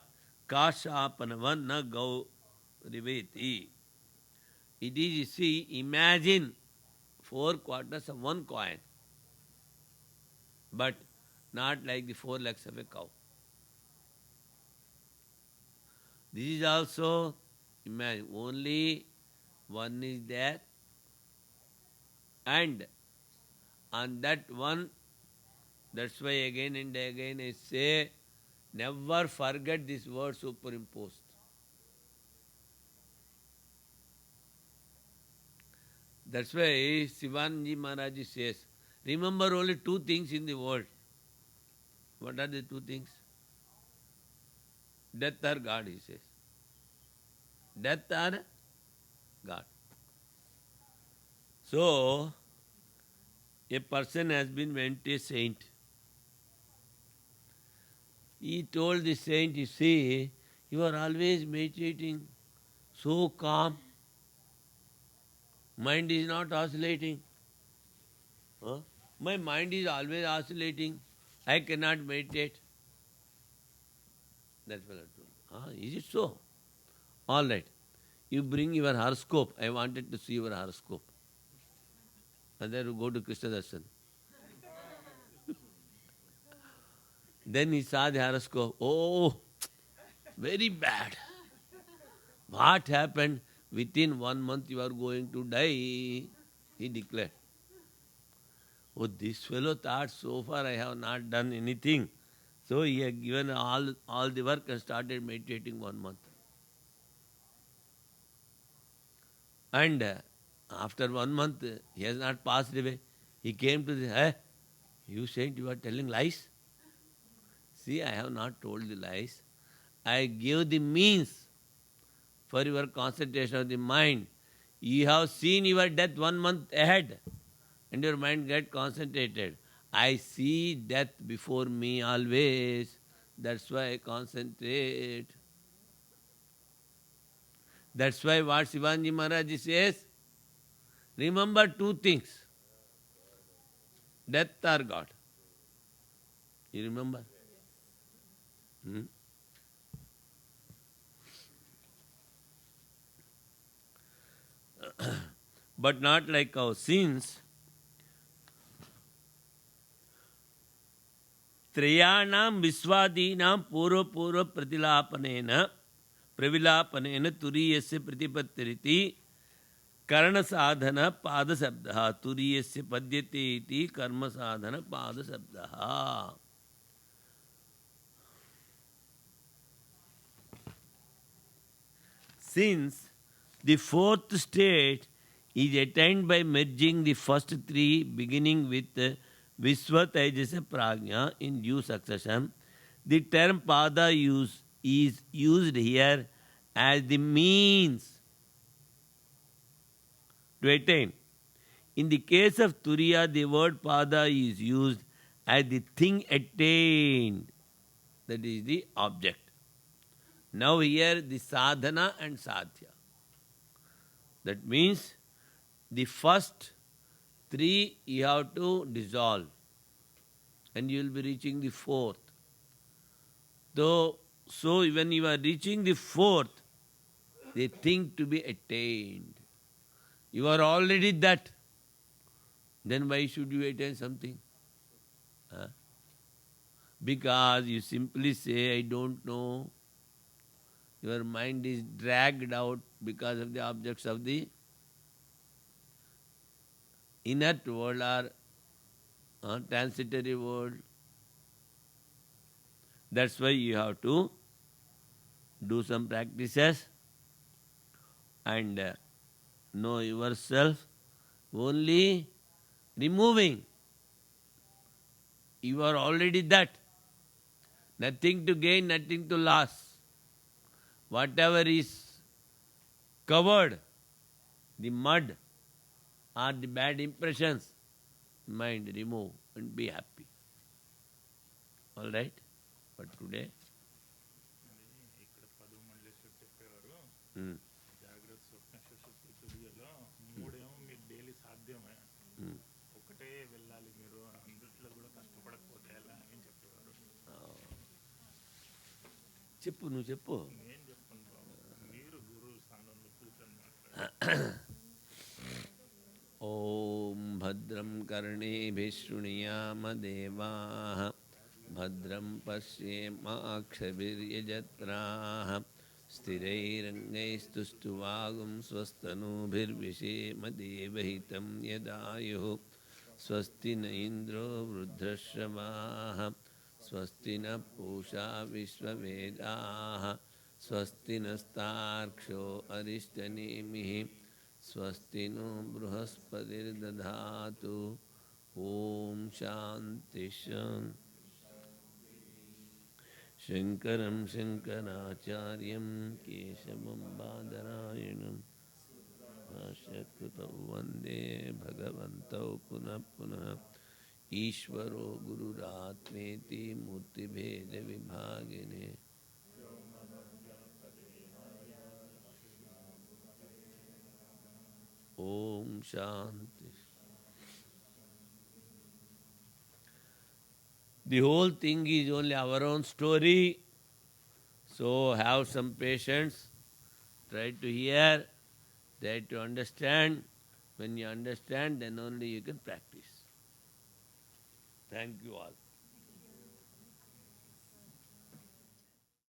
Kashapanavan na Gauriveti. It is, you see, imagine four quarters of one coin, but not like the four legs of a cow. This is also, imagine, only one is there, and on that one, that's why again and again I say, never forget this word superimposed. That's why Sivanji Maharaj says, remember only two things in the world. What are the two things? Death or God, he says. Death or God. So, a person has been went to a saint. He told the saint, you see, you are always meditating, so calm. Mind is not oscillating. Huh? My mind is always oscillating. I cannot meditate. That's what I told. Ah, is it so? All right. You bring your horoscope. I wanted to see your horoscope. And then you go to Krishna Darshan. Then he saw the horoscope. Oh, very bad. What happened? Within 1 month you are going to die, he declared. Oh, this fellow thought so far I have not done anything. So he had given all the work and started meditating 1 month. And after 1 month, he has not passed away. He came to the, you said you are telling lies? See, I have not told the lies. I gave the means for your concentration of the mind. You have seen your death 1 month ahead and your mind get concentrated. I see death before me always. That's why I concentrate. That's why what Sivanji Maharaj says, remember two things, death or God. You remember? Hmm? But not like our sins. Triyanam Viswadinam Puro Puro Pratilapanena Pravilapanena Turiyasya Pratipattiriti Karana Sadhana Pada Sabdaha Turiyasya Padyate iti Karma Sadhana Pada Sabdaha. Since the fourth state is attained by merging the first three, beginning with Visva Tejasa Prajna in due succession, the term Pada is used here as the means to attain. In the case of Turiya, the word Pada is used as the thing attained, that is the object. Now here the sadhana and sadhya. That means the first three you have to dissolve and you will be reaching the fourth. So when you are reaching the fourth, they think to be attained. You are already that. Then why should you attain something? Huh? Because you simply say, I don't know. Your mind is dragged out because of the objects of the inert world or transitory world. That's why you have to do some practices and know yourself. Only removing. You are already that. Nothing to gain, nothing to lose. Whatever is covered, the mud or the bad impressions, mind remove and be happy. All right? But today, అది ఇక్కడ పదవ మండలేశ్వరు చెప్పేవారు. mm, జాగ్రత్త స్వప్న సుషుప్తి తురియలో మూడేమో మీకు daily సాధ్యమే, mm. ఒకటే వెళ్ళాలి మీరు అందుట్లో కూడా కష్టపడకపోతే ఎలా అని చెప్పేవారు. చెప్పు నువ్వు చెప్పు. నేను చెప్పను బాబు, మీరు గురువు స్థానంలో కూర్చొని మాట్లాడారు. ఓం భద్రం కర్ణేభిः శృణుయామ దేవాः భద్రం పశ్యేమాక్షభిర్యజత్రాः స్థిరైరంగైస్తుష్టువాగుం స్వస్తనూభిర్విషేమ దేవహితం యదాయుः స్వస్తి న ఇంద్రో వృద్ధశ్రవాः స్వస్తి న పూషా విశ్వవేదాः స్వస్తి నస్తార్క్ష్యో అరిష్టనేమిः స్వస్తి ను బృహస్పతిర్దధాతు. ఓం శాంతి శాంతి. శంకరం శంకరాచార్యం కేశవం బాదరాయణం భాష్యకృతౌ వందే భగవంతౌ పునః పునః. ఈశ్వరో గురురాత్మేతి మూర్తిభేద విభాగినే. Om Shanti. The whole thing is only our own story. So have some patience. Try to hear. Try to understand. When you understand, then only you can practice. Thank you all.